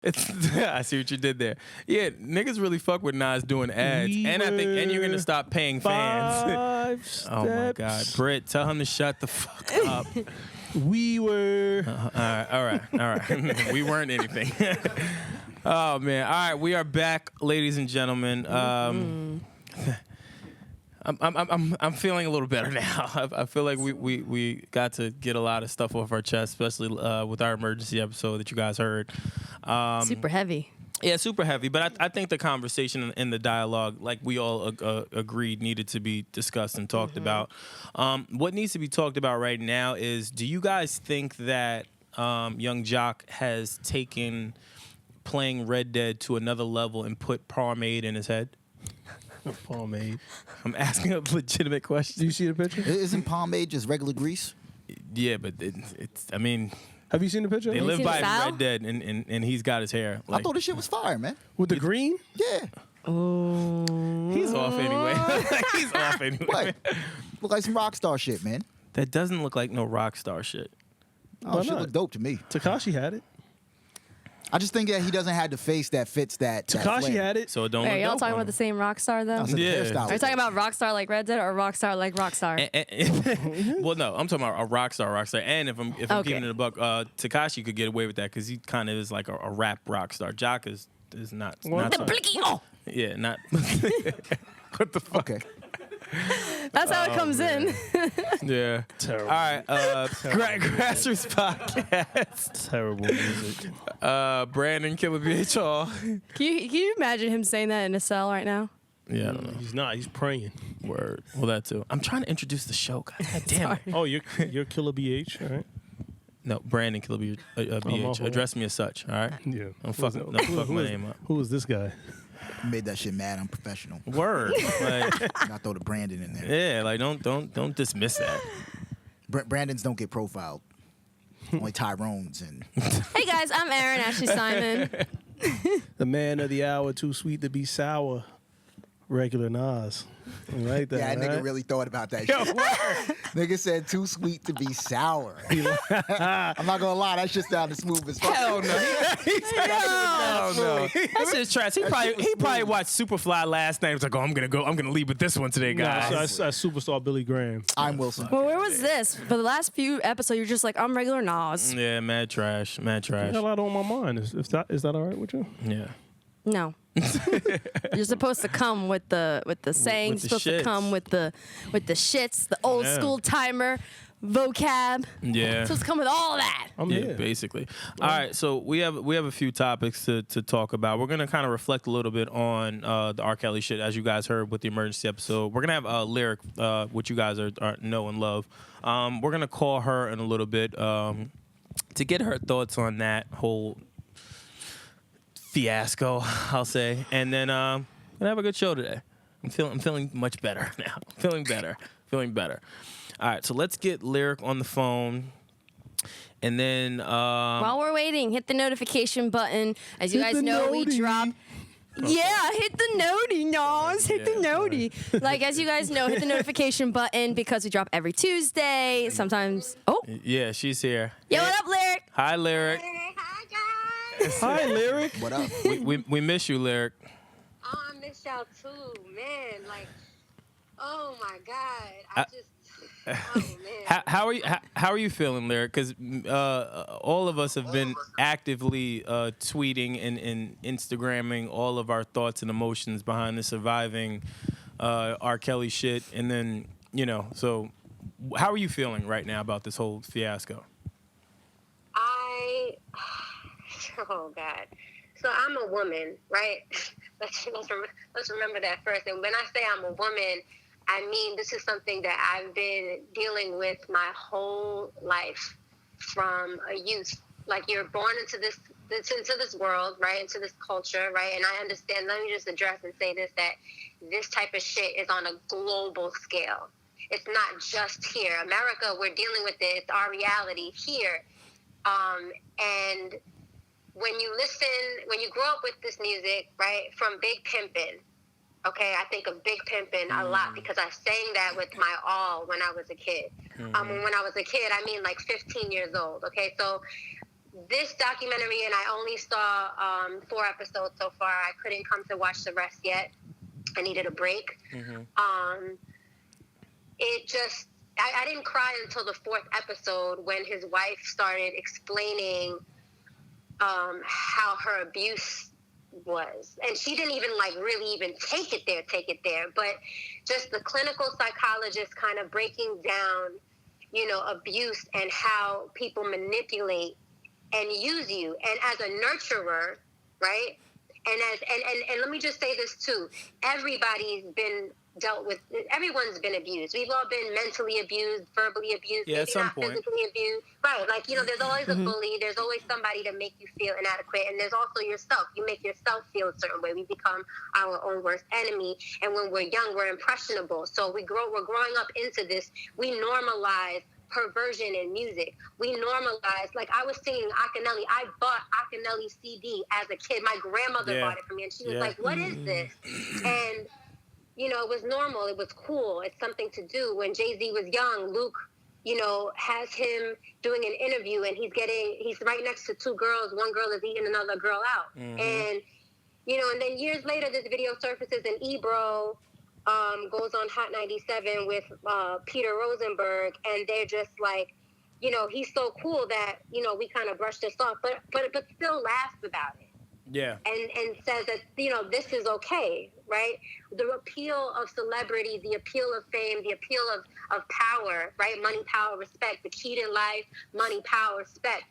I see what you did there. Yeah, niggas really fuck with Nas doing ads, and you're gonna stop paying fans. Oh my God, Britt, tell him to shut the fuck up. We were. All right. We weren't anything. Oh man. All right, we are back, ladies and gentlemen. I'm feeling a little better now. I feel like we got to get a lot of stuff off our chest, especially with our emergency episode that you guys heard. Super heavy. Yeah, super heavy. But I think the conversation and the dialogue, like we all agreed, needed to be discussed and talked about. What needs to be talked about right now is, do you guys think that Young Jock has taken playing Red Dead to another level and put pomade in his head? Pomade. I'm asking a legitimate question. Do you see the picture? Isn't pomade just regular grease? Yeah, but it's. I mean, have you seen the picture? They live by Red Dead, and he's got his hair. I thought this shit was fire, man. With the green? Yeah. Oh. He's off anyway. He's off anyway. What? Look like some rock star shit, man. That doesn't look like no rock star shit. Oh, shit look dope to me. Tekashi had it. I just think that he doesn't have the face that fits that. Tekashi had it. So it don't. Hey, look y'all dope talking on about the same rock star though? Yeah. Are you talking about rock star like Red Dead or rock star like rock star? Well, no, I'm talking about a rock star. And if I'm giving it a buck, Tekashi could get away with that because he kind of is like a rap rock star. Jock is not. Not the blicky. Oh. Yeah, not. What the fuck? Okay. That's how it comes in. Yeah. Terrible. All right. Grassroots Podcast. Terrible music. Brandon Killabh BH. Can you imagine him saying that in a cell right now? Yeah, I don't know. He's not. He's praying. Word. Well, that too. I'm trying to introduce the show, guys. God damn it. Oh, you're Killabh BH, all right? No, Brandon Killabh BH. Address me as such, all right? Yeah. Don't fuck my name up. Who is this guy? Made that shit mad. I'm professional. Word. Like, I throw the Brandon in there. yeah, like don't dismiss that. Brandons don't get profiled. Only Tyrones and. Hey guys, I'm Erin Ashley Simon. The man of the hour, too sweet to be sour. Regular Nas. You like that, Yeah, that right? nigga really thought about that shit. Nigga said too sweet to be sour. I'm not gonna lie, that shit sounded smooth as fuck. Hell no. Hell no. That's just trash. He probably watched Superfly last night. He was like, I'm gonna leave with this one today, guys. Nah, so I superstar Billy Graham. I'm Wilson. Well, where was this? For the last few episodes, you're just like, I'm regular Nas. Yeah, mad trash. I got a lot on my mind. Is that all right with you? Yeah. No. You're supposed to come with the sayings, With the supposed to shits. come with the shits, the old school timer, vocab. Yeah. Supposed to come with all that. I'm Yeah, here. basically. All right, so we have a few topics to talk about. We're gonna kind of reflect a little bit on the R. Kelly shit, as you guys heard with the emergency episode. We're gonna have a lyric, which you guys know and love. We're gonna call her in a little bit to get her thoughts on that whole fiasco, I'll say, and then gonna have a good show today. I'm feeling much better now. Feeling better. All right, so let's get Lyric on the phone, and then While we're waiting, hit the notification button. As you Hit guys the know, we noti. drop. Yeah, hit the noti, Nas. Hit the noti. Like, as you guys know, hit the notification button because we drop every Tuesday. Sometimes. Oh, yeah, she's here. yo, what up, Lyric? Hi, Lyric. Hi guys. Hi, Lyric. What up? We miss you, Lyric. Oh, I miss y'all too, man. Like, oh my God. Oh man. How are you feeling, Lyric? Because all of us have been actively tweeting and Instagramming all of our thoughts and emotions behind the surviving R. Kelly shit, and then so how are you feeling right now about this whole fiasco? Oh God. So I'm a woman, right? Let's remember that first. And when I say I'm a woman, I mean this is something that I've been dealing with my whole life from a youth. Like, you're born into this world, right? Into this culture, right? And I understand. Let me just address and say this: that this type of shit is on a global scale. It's not just here. America, we're dealing with it. It's our reality here. And when you grow up with this music, right, from Big Pimpin', okay, I think of Big Pimpin' a lot because I sang that with my all when I was a kid. When I was a kid, I mean like 15 years old, okay? So this documentary, and I only saw 4 episodes so far. I couldn't come to watch the rest yet. I needed a break. It just, I didn't cry until the 4th episode when his wife started explaining how her abuse was. And she didn't even really even take it there. But just the clinical psychologist kind of breaking down, abuse and how people manipulate and use you. And as a nurturer, right? And let me just say this too. Everybody's been everyone's been abused. We've all been mentally abused, verbally abused, maybe at some not point. Physically abused. Right. There's always a bully. There's always somebody to make you feel inadequate. And there's also yourself. You make yourself feel a certain way. We become our own worst enemy. And when we're young, we're impressionable. So we're growing up into this. We normalize perversion in music. We normalize, I was singing Akinelli. I bought Akinelli's CD as a kid. My grandmother bought it for me, and she was like, "What is this?" And it was normal. It was cool. It's something to do. When Jay-Z was young, Luke, has him doing an interview, and he's right next to 2 girls. One girl is eating another girl out. And, and then years later, this video surfaces, and Ebro goes on Hot 97 with Peter Rosenberg, and they're just like, he's so cool that, we kind of brushed this off, but still laughs about it. Yeah. And says that, this is okay, right? The appeal of celebrity, the appeal of fame, the appeal of power, right? Money, power, respect. The key to life, money, power, respect.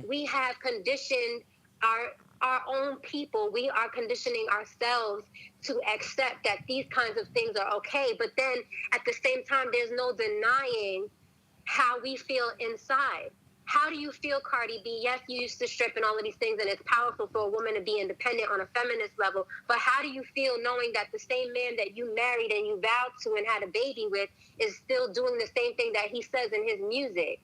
We have conditioned our own people. We are conditioning ourselves to accept that these kinds of things are okay. But then at the same time, there's no denying how we feel inside. How do you feel, Cardi B? Yes, you used to strip and all of these things, and it's powerful for a woman to be independent on a feminist level. But how do you feel knowing that the same man that you married and you vowed to and had a baby with is still doing the same thing that he says in his music?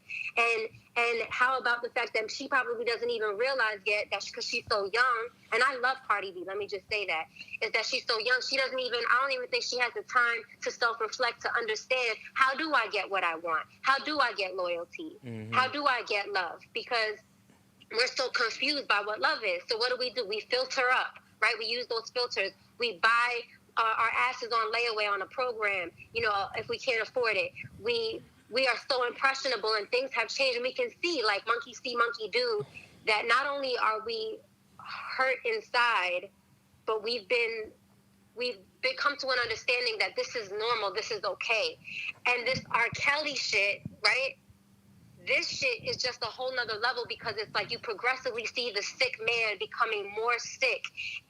And how about the fact that she probably doesn't even realize yet that because she's so young, and I love Cardi B, let me just say that, is that she's so young, I don't even think she has the time to self-reflect, to understand, how do I get what I want? How do I get loyalty? How do I get love? Because we're so confused by what love is. So what do? We filter up, right? We use those filters. We buy our asses on layaway on a program, if we can't afford it. We are so impressionable, and things have changed, and we can see, like monkey see, monkey do, that not only are we hurt inside, but we've come to an understanding that this is normal, this is okay. And this R. Kelly shit, right? This shit is just a whole nother level, because it's like you progressively see the sick man becoming more sick,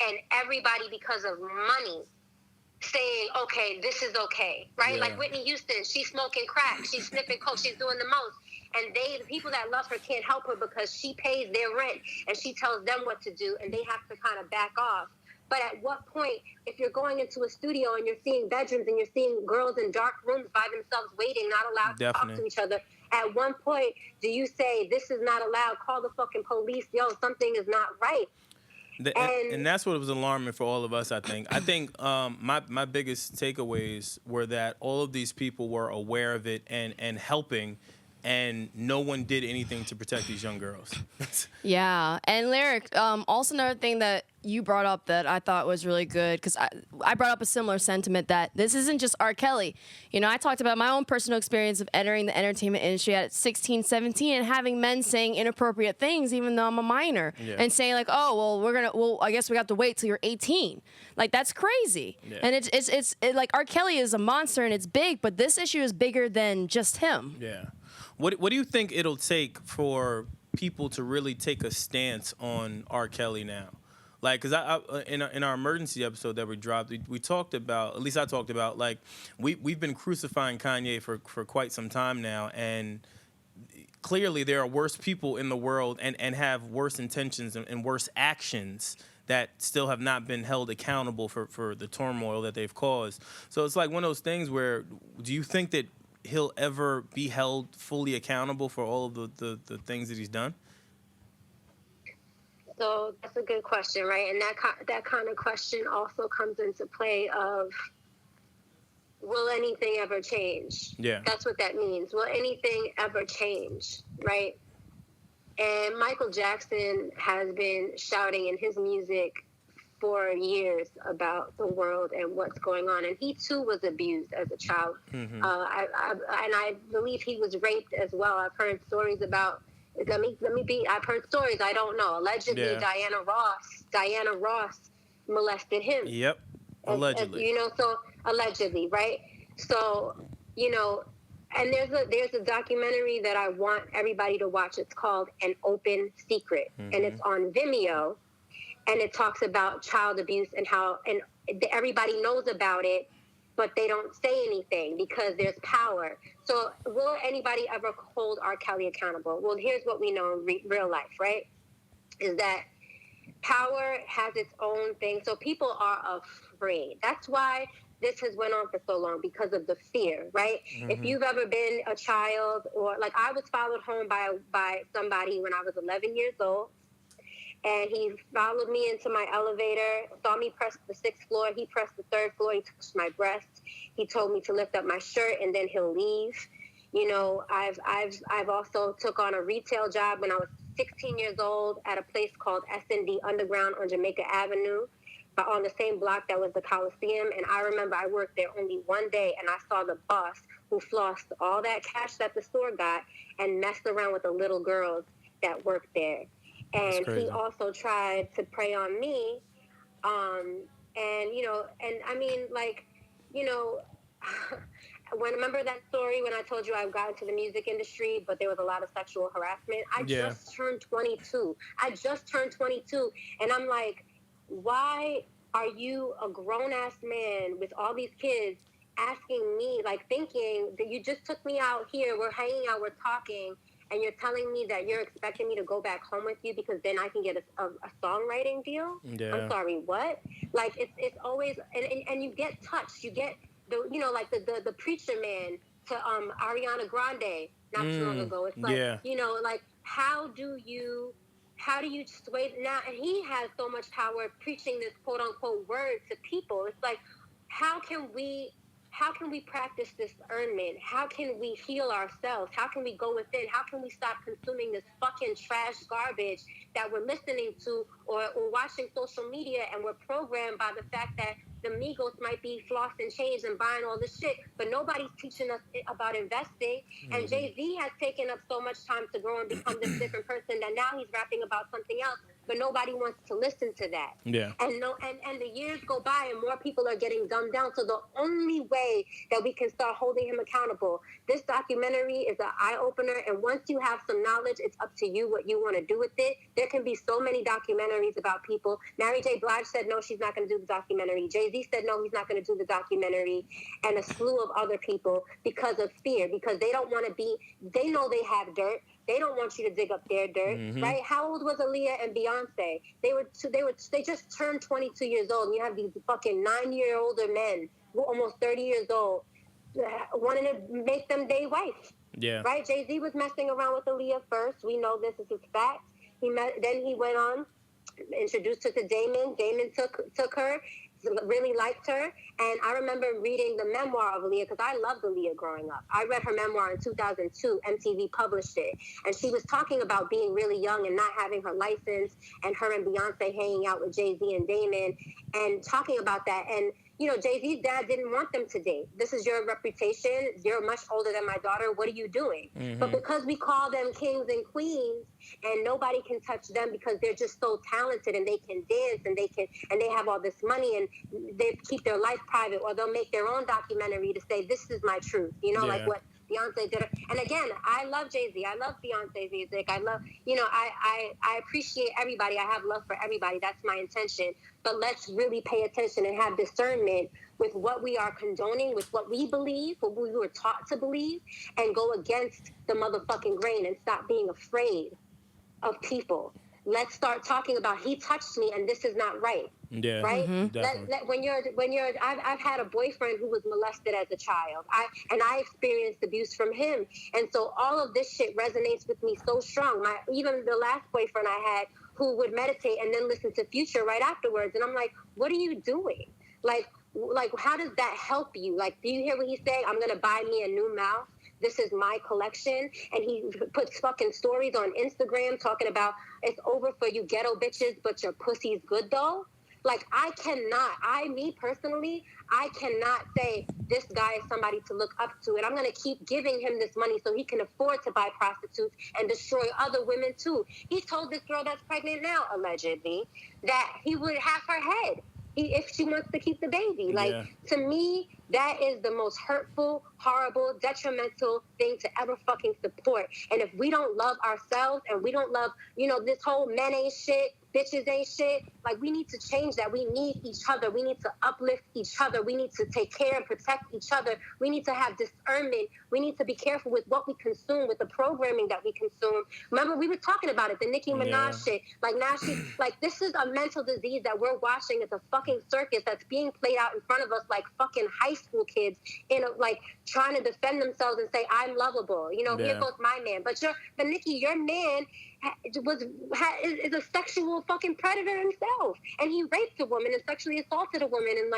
and everybody, because of money, saying, okay, this is okay, right? Yeah. Like Whitney Houston, she's smoking crack, she's sniffing coke, she's doing the most. And the people that love her can't help her because she pays their rent and she tells them what to do, and they have to kind of back off. But at what point, if you're going into a studio and you're seeing bedrooms and you're seeing girls in dark rooms by themselves waiting, not allowed to talk to each other, at one point, do you say, this is not allowed, call the fucking police, yo, something is not right? And that's what was alarming for all of us, I think. I think my biggest takeaways were that all of these people were aware of it and helping, and no one did anything to protect these young girls. Yeah. And Lyric, also another thing that you brought up that I thought was really good, because I brought up a similar sentiment that this isn't just R. Kelly. I talked about my own personal experience of entering the entertainment industry at 16, 17 and having men saying inappropriate things even though I'm a minor, and saying like, oh, well, I guess we have to wait till you're 18. Like, that's crazy. Yeah. And it's like R. Kelly is a monster and it's big, but this issue is bigger than just him. Yeah. What do you think it'll take for people to really take a stance on R. Kelly now? Like, because in our emergency episode that we dropped, we talked about, at least I talked about, like, we've been crucifying Kanye for quite some time now, and clearly there are worse people in the world and have worse intentions and worse actions that still have not been held accountable for the turmoil that they've caused. So it's like one of those things where, do you think that he'll ever be held fully accountable for all of the things that he's done? So that's a good question, right? And that kind of question also comes into play of, will anything ever change? Yeah. That's what that means. Will anything ever change, right? And Michael Jackson has been shouting in his music for years about the world and what's going on. And he too was abused as a child. And I believe he was raped as well. I've heard stories about, I've heard stories, I don't know. Allegedly, Diana Ross molested him. Yep. Allegedly. So allegedly, right? So, and there's a documentary that I want everybody to watch. It's called An Open Secret, and it's on Vimeo, and it talks about child abuse and how everybody knows about it, but they don't say anything because there's power. So will anybody ever hold R. Kelly accountable? Well, here's what we know in real life, right? Is that power has its own thing. So people are afraid. That's why this has went on for so long, because of the fear, right? If you've ever been a child, or like I was followed home by somebody when I was 11 years old, and he followed me into my elevator, saw me press the 6th floor, he pressed the 3rd floor, he touched my breast, he told me to lift up my shirt, and then he'll leave. I've also took on a retail job when I was 16 years old at a place called S&D Underground on Jamaica Avenue, but on the same block that was the Coliseum. And I remember I worked there only one day, and I saw the boss who flossed all that cash that the store got and messed around with the little girls that worked there. And he also tried to prey on me. Remember that story when I told you I got into the music industry, but there was a lot of sexual harassment? I just turned 22. And I'm like, why are you, a grown-ass man with all these kids, asking me, like thinking that you just took me out here, we're hanging out, we're talking, and you're telling me that you're expecting me to go back home with you because then I can get a songwriting deal? Yeah. I'm sorry, what? Like, it's always, and you get touched. You get, the preacher man to Ariana Grande not too long ago. It's like, how do you sway now? And he has so much power preaching this quote unquote word to people. It's like, how can we practice discernment? How can we heal ourselves? How can we go within? How can we stop consuming this fucking trash garbage that we're listening to or watching social media, and we're programmed by the fact that the Migos might be flossing chains and buying all this shit, but nobody's teaching us about investing. And Jay-Z has taken up so much time to grow and become this different person that now he's rapping about something else, but nobody wants to listen to that. Yeah. And the years go by and more people are getting dumbed down. So the only way that we can start holding him accountable, this documentary is an eye-opener, and once you have some knowledge, it's up to you what you want to do with it. There can be so many documentaries about people. Mary J. Blige said no, she's not going to do the documentary. Jay-Z said no, he's not going to do the documentary, and a slew of other people because of fear, because they don't want to be, they know they have dirt. They don't want you to dig up their dirt, right? How old was Aaliyah and Beyonce? They just turned 22 years old, and you have these fucking 9-year-older men who are almost 30 years old wanting to make them their wife. Yeah. Right? Jay-Z was messing around with Aaliyah first. We know this is a fact. Then he went on, introduced her to Damon. Damon took her, really liked her. And I remember reading the memoir of Aaliyah, because I loved Aaliyah growing up. I read her memoir in 2002. MTV published it. And she was talking about being really young and not having her license, and her and Beyonce hanging out with Jay-Z and Damon, and talking about that. And Jay-Z's dad didn't want them to date. This is your reputation. You're much older than my daughter. What are you doing? But because we call them kings and queens, and nobody can touch them because they're just so talented, and they can dance, and they have all this money, and they keep their life private, or they'll make their own documentary to say, this is my truth. Like what Beyonce did. And again, I love Jay-Z. I love Beyonce's music. I love, I appreciate everybody. I have love for everybody. That's my intention. But let's really pay attention and have discernment with what we are condoning, with what we believe, what we were taught to believe, and go against the motherfucking grain and stop being afraid of people. Let's start talking about, he touched me and this is not right. Yeah. Right? I've had a boyfriend who was molested as a child. I experienced abuse from him. And so all of this shit resonates with me so strong. Even the last boyfriend I had, who would meditate and then listen to Future right afterwards. And I'm like, what are you doing? Like, how does that help you? Like, do you hear what he's saying? I'm going to buy me a new mouth. this is my collection, and he puts fucking stories on Instagram talking about it's over for you ghetto bitches, but your pussy's good though. Like, me personally, I cannot say this guy is somebody to look up to, and I'm going to keep giving him this money so he can afford to buy prostitutes and destroy other women too. He told this girl that's pregnant now, allegedly, that he would have her head if she wants to keep the baby. Like, to me, that is the most hurtful, horrible, detrimental thing to ever fucking support. And if we don't love ourselves and we don't love, this whole men ain't shit, bitches ain't shit, like, we need to change that. We need each other. We need to uplift each other. We need to take care and protect each other. We need to have discernment. We need to be careful with what we consume, with the programming that we consume. Remember, we were talking about it, the Nicki Minaj shit. Like, now this is a mental disease that we're watching. It's a fucking circus that's being played out in front of us like fucking high school kids, trying to defend themselves and say, I'm lovable. Here goes my man. But Nicki, your man is a sexual fucking predator himself, and he raped a woman and sexually assaulted a woman, and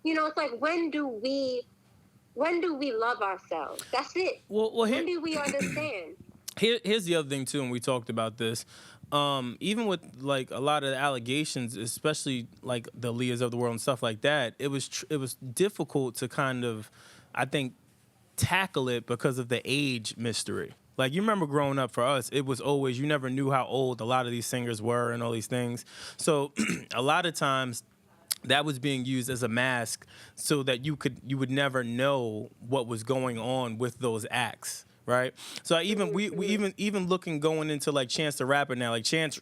it's like, when do we love ourselves? That's it. Well, when do we understand? Here's the other thing too, and we talked about this. Even with like a lot of the allegations, especially like the Leahs of the world and stuff like that, it was difficult to kind of, I think, tackle it because of the age mystery. Like, you remember growing up, for us, it was always, you never knew how old a lot of these singers were and all these things. So a lot of times that was being used as a mask so that you would never know what was going on with those acts. Right, so we even going into like Chance the Rapper now. Like, Chance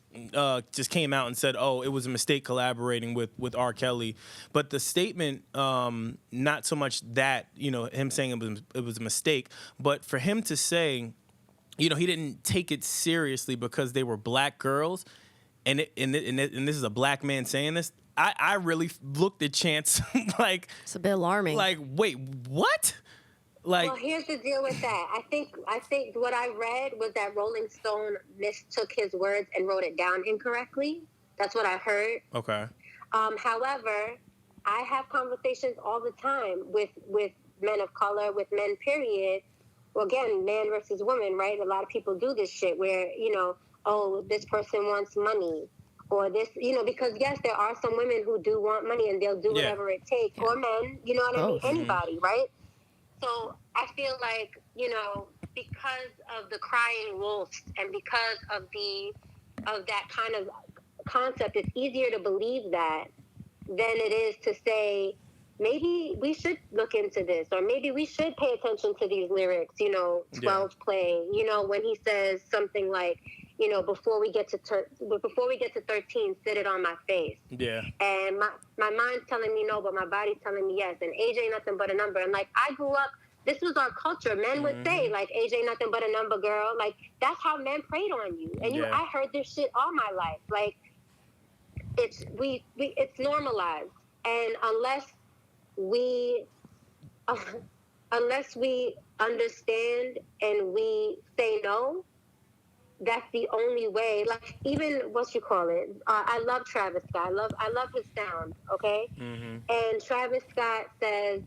just came out and said, "Oh, it was a mistake collaborating with R. Kelly," but the statement, not so much that him saying it was a mistake, but for him to say, he didn't take it seriously because they were black girls, and this is a black man saying this. I really looked at Chance like, it's a bit alarming. Like, wait, what? Like, well, here's the deal with that. I think what I read was that Rolling Stone mistook his words and wrote it down incorrectly. That's what I heard. Okay. However, I have conversations all the time with men of color, with men, period. Well, again, man versus woman, right? A lot of people do this shit where, this person wants money. Or this, because yes, there are some women who do want money and they'll do whatever it takes. Or men, you know what I mean? Anybody, right? So I feel like, because of the crying wolf and because of that kind of concept, it's easier to believe that than it is to say, maybe we should look into this, or maybe we should pay attention to these lyrics, 12 playing, when he says something like, before we get to 13, sit it on my face. Yeah. And my mind's telling me no, but my body's telling me yes. And age ain't nothing but a number. And like, I grew up, this was our culture. Men would say, like, age ain't nothing but a number, girl. Like, that's how men preyed on you. And I heard this shit all my life. Like, it's normalized. And unless we understand and we say no, that's the only way. Like, even I love Travis Scott. I love his sound. Okay. Mm-hmm. And Travis Scott says,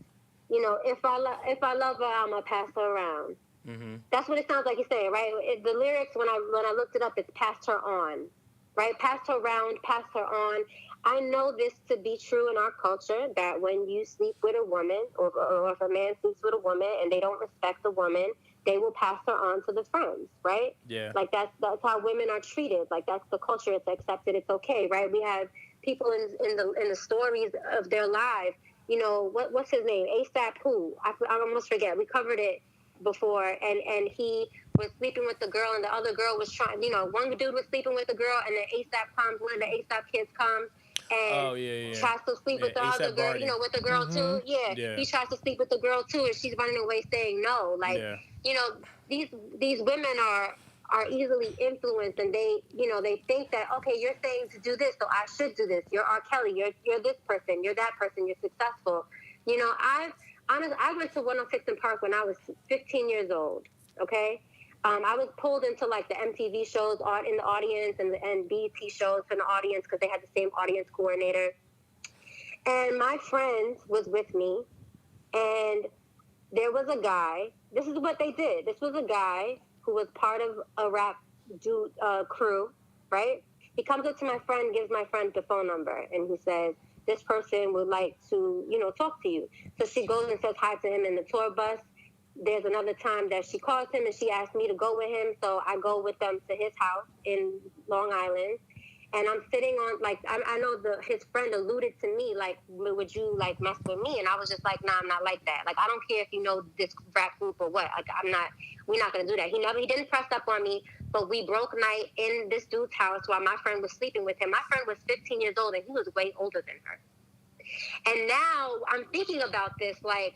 if I love her, I'ma pass her around. Mm-hmm. That's what it sounds like he's saying, right? The lyrics, when I looked it up, it's passed her on, right? Passed her around, passed her on. I know this to be true in our culture, that when you sleep with a woman, or if a man sleeps with a woman and they don't respect the woman, they will pass her on to the friends, right? Yeah. Like, that's how women are treated. Like, that's the culture. It's accepted. It's okay, right? We have people in the stories of their lives. What's his name? ASAP who? I almost forget. We covered it before, and he was sleeping with the girl, and the other girl was trying. One dude was sleeping with the girl, and then ASAP comes. One of the ASAP kids comes. And tries to sleep with the other girl, with the girl too. Yeah. He tries to sleep with the girl too, and she's running away saying no. Like, these women are easily influenced, and they think that, okay, you're saying to do this, so I should do this. You're R. Kelly. You're this person. You're that person. You're successful. I went to 106 in Park when I was 15 years old. Okay. I was pulled into like the MTV shows in the audience and BET shows in the audience because they had the same audience coordinator. And my friend was with me, and there was a guy this is what they did. This was a guy who was part of a rap crew, right? He comes up to my friend, gives my friend the phone number, and he says, this person would like to, talk to you. So she goes and says hi to him in the tour bus. There's another time that she calls him and she asked me to go with him. So I go with them to his house in Long Island. And I'm sitting on, I know his friend alluded to me, would you, mess with me? And I was just like, nah, I'm not like that. I don't care if you know this rap group or what. We're not going to do that. He didn't press up on me, but we broke night in this dude's house while my friend was sleeping with him. My friend was 15 years old, and he was way older than her. And now I'm thinking about this, wow.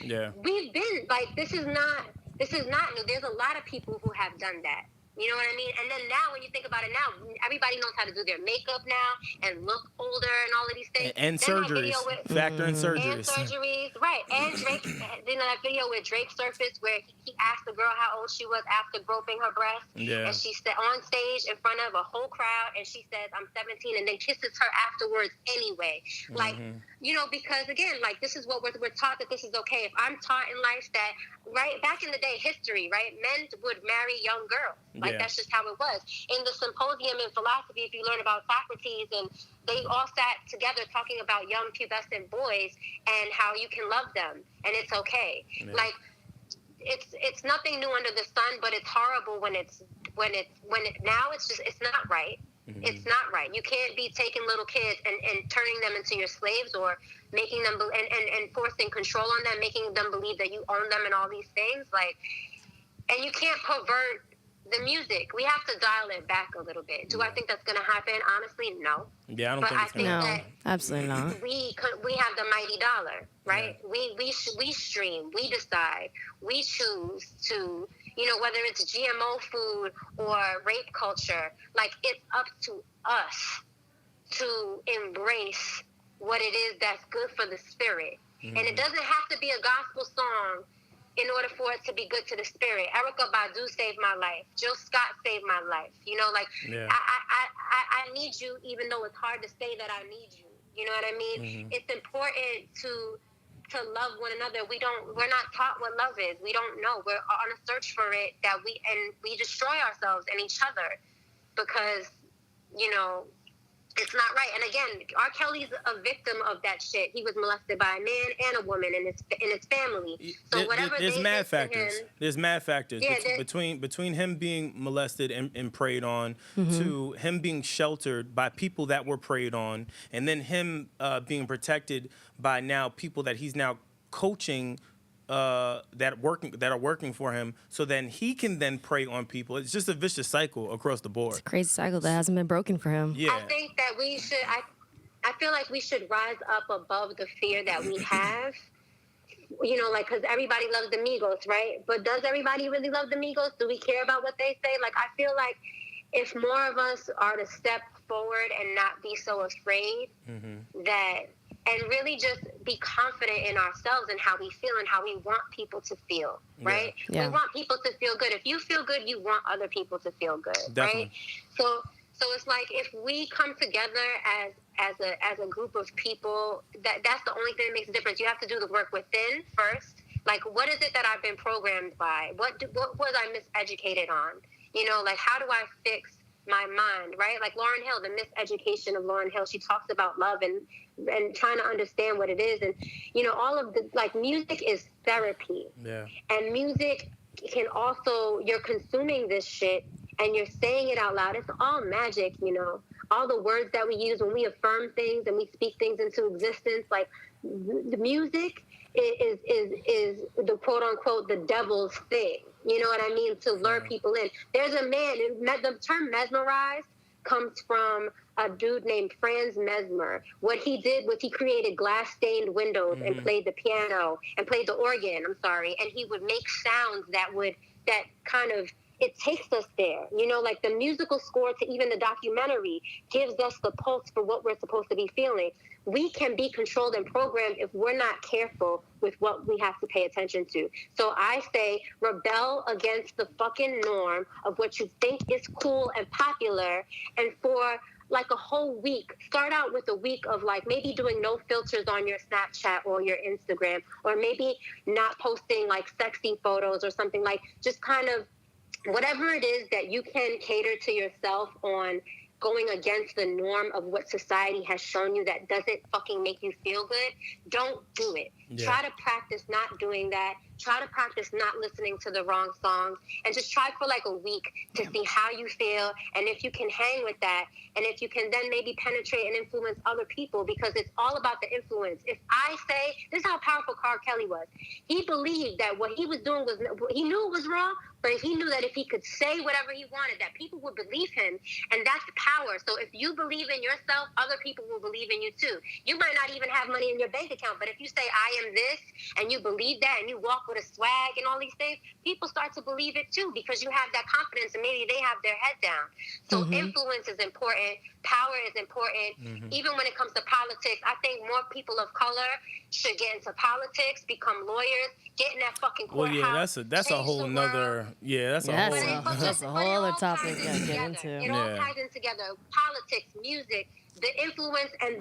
Yeah. We've been, this is not new. There's a lot of people who have done that. You know what I mean? And then now, when you think about it now, everybody knows how to do their makeup now and look older and all of these things. And surgeries. Factor in surgeries. And surgeries, right. And Drake, that video where Drake surfaced where he asked the girl how old she was after groping her breast. Yeah. And she said on stage in front of a whole crowd, and she says, I'm 17, and then kisses her afterwards anyway. Because, again, this is what we're taught, that this is okay. If I'm taught in life that, right, back in the day, history, right, men would marry young girls. That's just how it was. In the symposium in philosophy, if you learn about Socrates, and they all sat together talking about young pubescent boys and how you can love them and it's okay. Yeah. It's nothing new under the sun, but it's horrible when it's not right. Mm-hmm. It's not right. You can't be taking little kids and turning them into your slaves, or making them and forcing control on them, making them believe that you own them and all these things. And you can't pervert the music. We have to dial it back a little bit. Do I think that's going to happen? Honestly, no. Yeah, I don't think it's going to happen. No, absolutely not. We have the mighty dollar, right? Yeah. We stream, we decide, we choose to, whether it's GMO food or rape culture, it's up to us to embrace what it is that's good for the spirit. Mm-hmm. And it doesn't have to be a gospel song in order for it to be good to the spirit. Erykah Badu saved my life. Jill Scott saved my life. Yeah. I need you, even though it's hard to say that I need you. You know what I mean? Mm-hmm. It's important to love one another. We're not taught what love is. We don't know. We're on a search for it, we destroy ourselves and each other because, it's not right. And again, R. Kelly's a victim of that shit. He was molested by a man and a woman in his family. So there's mad factors. There's mad factors between him being molested and preyed on, mm-hmm. to him being sheltered by people that were preyed on, and then him being protected by now people that he's now coaching. That are working for him, so then he can then prey on people. It's just a vicious cycle across the board. It's a crazy cycle that hasn't been broken for him. Yeah. I think that we should. I feel like we should rise up above the fear that we have. Because everybody loves the Migos, right? But does everybody really love the Migos? Do we care about what they say? I feel like if more of us are to step forward and not be so afraid, mm-hmm. And really just be confident in ourselves and how we feel and how we want people to feel, right? Yeah. We want people to feel good. If you feel good, you want other people to feel good, Definitely. Right? So it's if we come together as a group of people, that's the only thing that makes a difference. You have to do the work within first. What is it that I've been programmed by? What was I miseducated on? How do I fix my mind, right? Lauryn Hill, the miseducation of Lauryn Hill, she talks about love and trying to understand what it is. And, all of the, music is therapy. Yeah. And music can also, you're consuming this shit and you're saying it out loud. It's all magic, all the words that we use when we affirm things and we speak things into existence. The music is the quote unquote, the devil's thing. You know what I mean? To lure people in. There's a man, the term mesmerized comes from a dude named Franz Mesmer. What he did was he created glass-stained windows, mm-hmm. and played the piano and played the organ, and he would make sounds that kind of, it takes us there. The musical score to even the documentary gives us the pulse for what we're supposed to be feeling. We can be controlled and programmed if we're not careful with what we have to pay attention to. So I say rebel against the fucking norm of what you think is cool and popular, and for like a whole week. Start out with a week of like maybe doing no filters on your Snapchat or your Instagram, or maybe not posting like sexy photos or something, like just kind of whatever it is that you can cater to yourself on going against the norm of what society has shown you that doesn't fucking make you feel good. Don't do it. Yeah. Try to practice not doing that. Try to practice not listening to the wrong songs, and just try for like a week to see how you feel, and if you can hang with that, and if you can then maybe penetrate and influence other people, because it's all about the influence. If I say, this is how powerful R. Kelly was. He believed that what he was doing was, he knew it was wrong, but he knew that if he could say whatever he wanted, that people would believe him, and that's power. So if you believe in yourself, other people will believe in you too. You might not even have money in your bank account, but if you say, I am this, and you believe that, and you walk with a swag and all these things, people start to believe it too, because you have that confidence, and maybe they have their head down. So influence is important. Power is important. Even when it comes to politics, I think more people of color should get into politics, become lawyers, get in that fucking courthouse. Well, yeah, that's a whole nother. Yeah, that's a whole other topic to get into. It all ties in together. Politics, music, the influence, and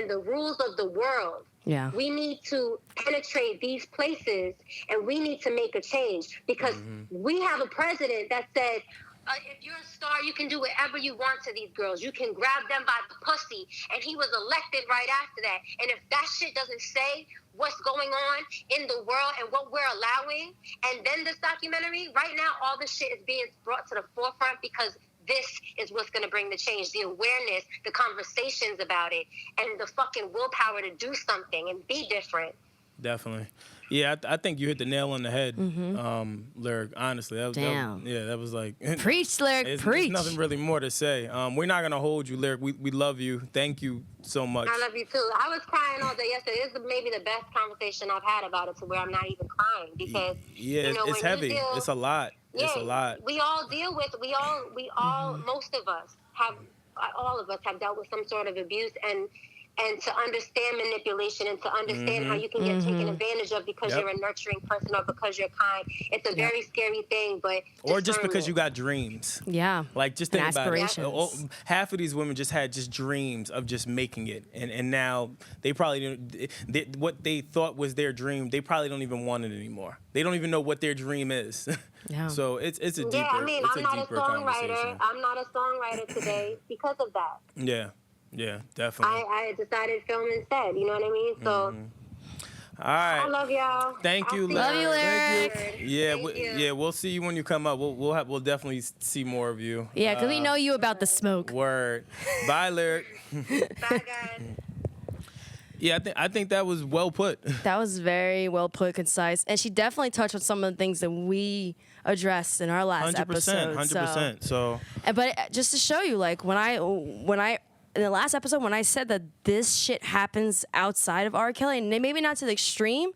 the rules of the world. Yeah. We need to penetrate these places, and we need to make a change, because we have a president that said, if you're a star, you can do whatever you want to these girls. You can grab them by the pussy. And he was elected right after that. And if that shit doesn't say what's going on in the world and what we're allowing, and then this documentary, right now, all this shit is being brought to the forefront, because this is what's going to bring the change, the awareness, the conversations about it, and the fucking willpower to do something and be different. Definitely. Yeah, I think you hit the nail on the head, Lyric. Honestly, that was like preach, Lyric, preach. There's nothing really more to say. We're not gonna hold you, Lyric. We love you. Thank you so much. I love you too. I was crying all day yesterday. This is maybe the best conversation I've had about it, to where I'm not even crying, because it's heavy. It's a lot. Yeah, it's a lot. We all deal with. We all. Most of us have. All of us have dealt with some sort of abuse, and to understand manipulation, and to understand how you can get taken advantage of because you're a nurturing person, or because you're kind. It's a very scary thing, but or just because you got dreams. Yeah. Like, just think about it. Half of these women just had just dreams of just making it, and now they probably don't. What they thought was their dream, they probably don't even want it anymore. They don't even know what their dream is. Yeah. So it's a deeper. Yeah, I mean, I'm not a songwriter. I'm not a songwriter today because of that. Yeah. Yeah, definitely. I decided film instead. You know what I mean? So, all right. I love y'all. Thank you, Love you, Lyric. Yeah, we'll see you when you come up. We'll definitely see more of you. Yeah, because we know you about the smoke. Word. Bye, Lyric. Bye, guys. Yeah, I think that was well put. That was very well put, concise, and she definitely touched on some of the things that we addressed in our last episode. 100%. So, but just to show you, like when I in the last episode, when I said that this shit happens outside of R. Kelly, and maybe not to the extreme,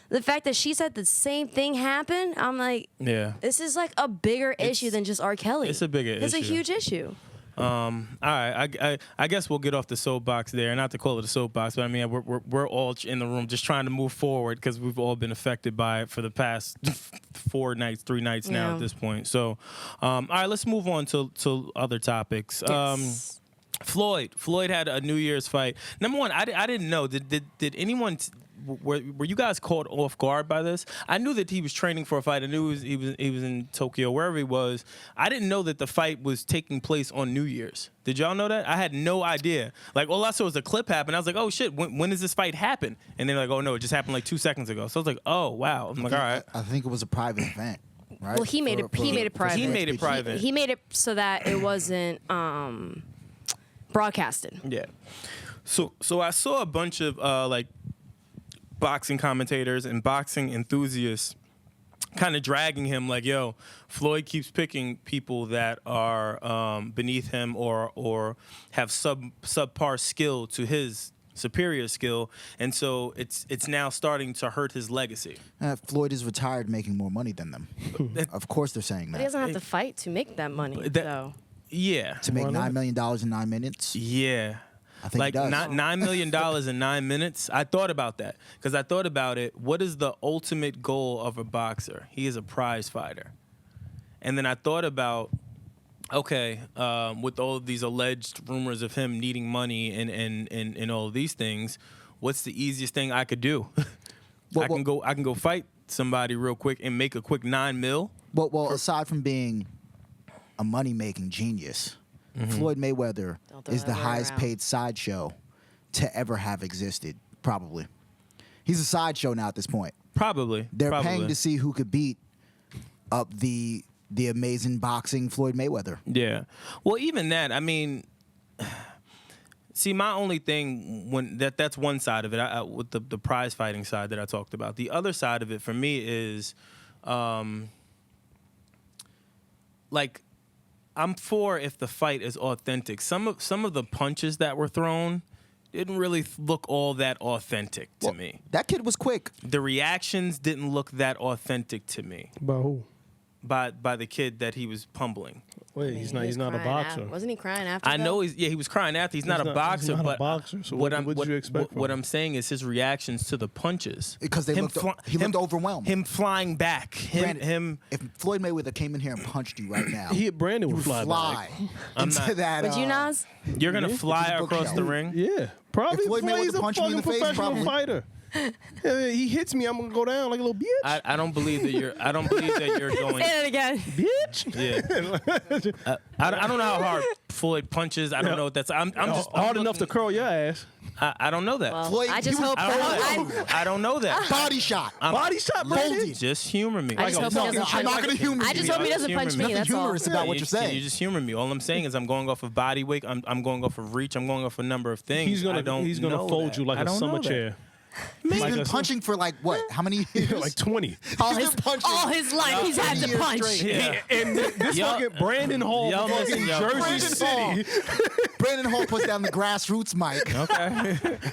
the fact that she said the same thing happened, I'm like, this is like a bigger issue than just R. Kelly. It's a bigger issue. It's a huge issue. All right, I guess we'll get off the soapbox there. Not to call it a soapbox, but I mean we're all in the room just trying to move forward, because we've all been affected by it for the past 3 nights now at this point. So, all right, let's move on to other topics. Yes. Floyd had a New Year's fight. Number one, I didn't know. Did anyone? Were you guys caught off guard by this? I knew that he was training for a fight. I knew he was in Tokyo, wherever he was. I didn't know that the fight was taking place on New Year's. Did y'all know that? I had no idea. Like, all I saw was a clip happen. I was like, oh shit, when does this fight happen? And they're like, oh no, it just happened like 2 seconds ago. So I was like, oh wow. I'm like, all right. I think it was a private event. Right? Well, he made it private. He made it private. He made it so that it wasn't broadcasted. Yeah. So I saw a bunch of like boxing commentators and boxing enthusiasts kind of dragging him, like, yo, Floyd keeps picking people that are beneath him or have subpar skill to his superior skill, and so it's now starting to hurt his legacy. Floyd is retired, making more money than them. Of course they're saying that. But he doesn't have to fight to make that money. Yeah. To make $9 million in 9 minutes? Yeah. I think like he does. $9 million in 9 minutes. I thought about that, because I thought about it. What is the ultimate goal of a boxer? He is a prize fighter. And then I thought about okay, with all of these alleged rumors of him needing money and all of these things, what's the easiest thing I could do? I can go fight somebody real quick and make a quick $9 million. Well, aside from being a money-making genius, Floyd Mayweather is the highest-paid sideshow to ever have existed, probably. He's a sideshow now at this point. Probably. They're paying to see who could beat up the amazing boxing Floyd Mayweather. Yeah. Well, even that, I mean, see, my only thing when that's one side of it, with the prize fighting side that I talked about. The other side of it for me is, like, I'm for if the fight is authentic. Some of the punches that were thrown didn't really look all that authentic to me. That kid was quick. The reactions didn't look that authentic to me. By who? By the kid that he was pummeling. Wait, he's not a boxer. Wasn't he crying after? I know he was crying after. He's not a boxer, he's not but a boxer. So what did you expect? What I'm saying is his reactions to the punches, Because he looked overwhelmed. Him flying back. Him. If Floyd Mayweather came in here and punched you right now, Brandon would fly back. into that. Would you, Naz? You're gonna fly It's a across the bookshelf. ring. Yeah, probably. If Floyd Mayweather He's a punched me in fucking the face, professional probably. fighter. He hits me, I'm gonna go down like a little bitch. I don't believe that you're. I don't believe that you're going. Say it again. Bitch. Yeah. I don't know how hard Floyd punches. I don't know what that's. I'm just hard enough to curl your ass. I don't know that. Well, Floyd, I just he was hope. I don't know that. body shot. Body shot, Brandon. Just humor me. I just hope he doesn't I'm not punch gonna humor I you. just hope he doesn't Humor punch me. me. Nothing That's all. humorous about what you're saying. You just humor me. All I'm saying is I'm going off of body weight. I'm going off of reach. I'm going off a number of things. He's gonna know fold that. you like I a don't summer know that. chair. He's Like been a- punching for like what? How many years? Like 20. All He's his been punching all his life, he's had 20 to years punch. straight. Yeah. And this Y'all- fucking Brandon Hall y'all from listen, fucking y'all. Jersey Brandon City. Brandon Hall puts down the grassroots mic Okay.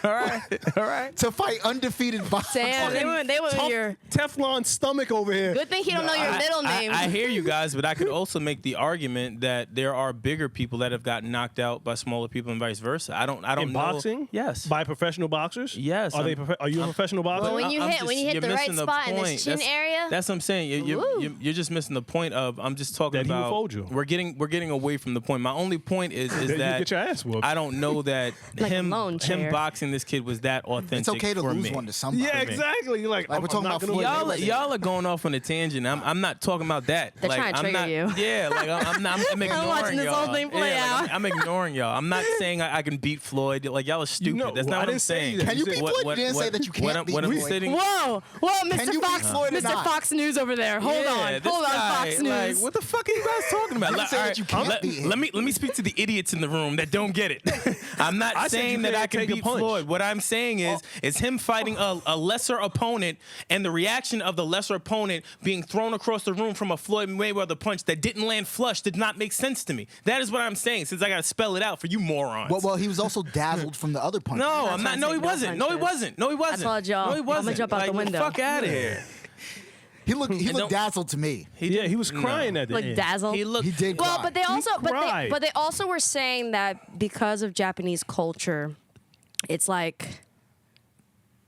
All right. to fight undefeated boxers. Damn, they went with your. Teflon stomach over here. Good thing he don't know your middle name. I hear you guys, but I could also make the argument that there are bigger people that have gotten knocked out by smaller people and vice versa. I don't In know. boxing? Yes. By professional boxers? Yes, Are I'm- are you a professional boxer? Well, when you hit you're the right missing spot in the point. chin area. That's what I'm saying. Woo. You're just missing the point of. I'm just talking That he will about. fold you. We're getting away from the point. My only point is You that get your ass whooped. I don't know that Like a him lawn chair. boxing this kid was that authentic. It's okay to for lose me. one to somebody. Yeah, exactly. You're like, Like, we're talking not about gonna Floyd win. Mayweather. Y'all are going off on a tangent. I'm not talking about that. They're like, trying to I'm trigger not, you. Yeah, like I'm ignoring watching this y'all. whole thing play Yeah, like, out. I'm ignoring y'all. I'm not saying I can beat Floyd. Like y'all are stupid. know, That's I not what I'm didn't say saying. that. Can you beat Floyd? You didn't say that you can't what I'm, beat what I'm Floyd. sitting. Whoa, Can you Mr. beat Fox, Floyd or Mr. not? Fox News over there. Hold on, this guy, Fox News. Like, what the fuck are you guys talking about? didn't Like, say all that right, you can't beat him. let me speak to the idiots in the room that don't get it. I'm not I said saying you that I can't can take a beat punch. Floyd. What I'm saying is him fighting a lesser opponent and the reaction of the lesser opponent being thrown across the room from a Floyd Mayweather punch that didn't land flush did not make sense to me. That is what I'm saying. Since I got to spell it out for you morons. Well, he was also dazzled from the other punches. No, not I'm trying not. to No, he take no wasn't. No, he punches. wasn't. No, he wasn't. told y'all, No, he I'ma wasn't. jump out the Like, window. Fuck out of here. He looked don't- dazzled to me. He was crying at the Like end. dazzled. He looked. He did Well, cry. but they also, cried. but they also were saying that because of Japanese culture, it's like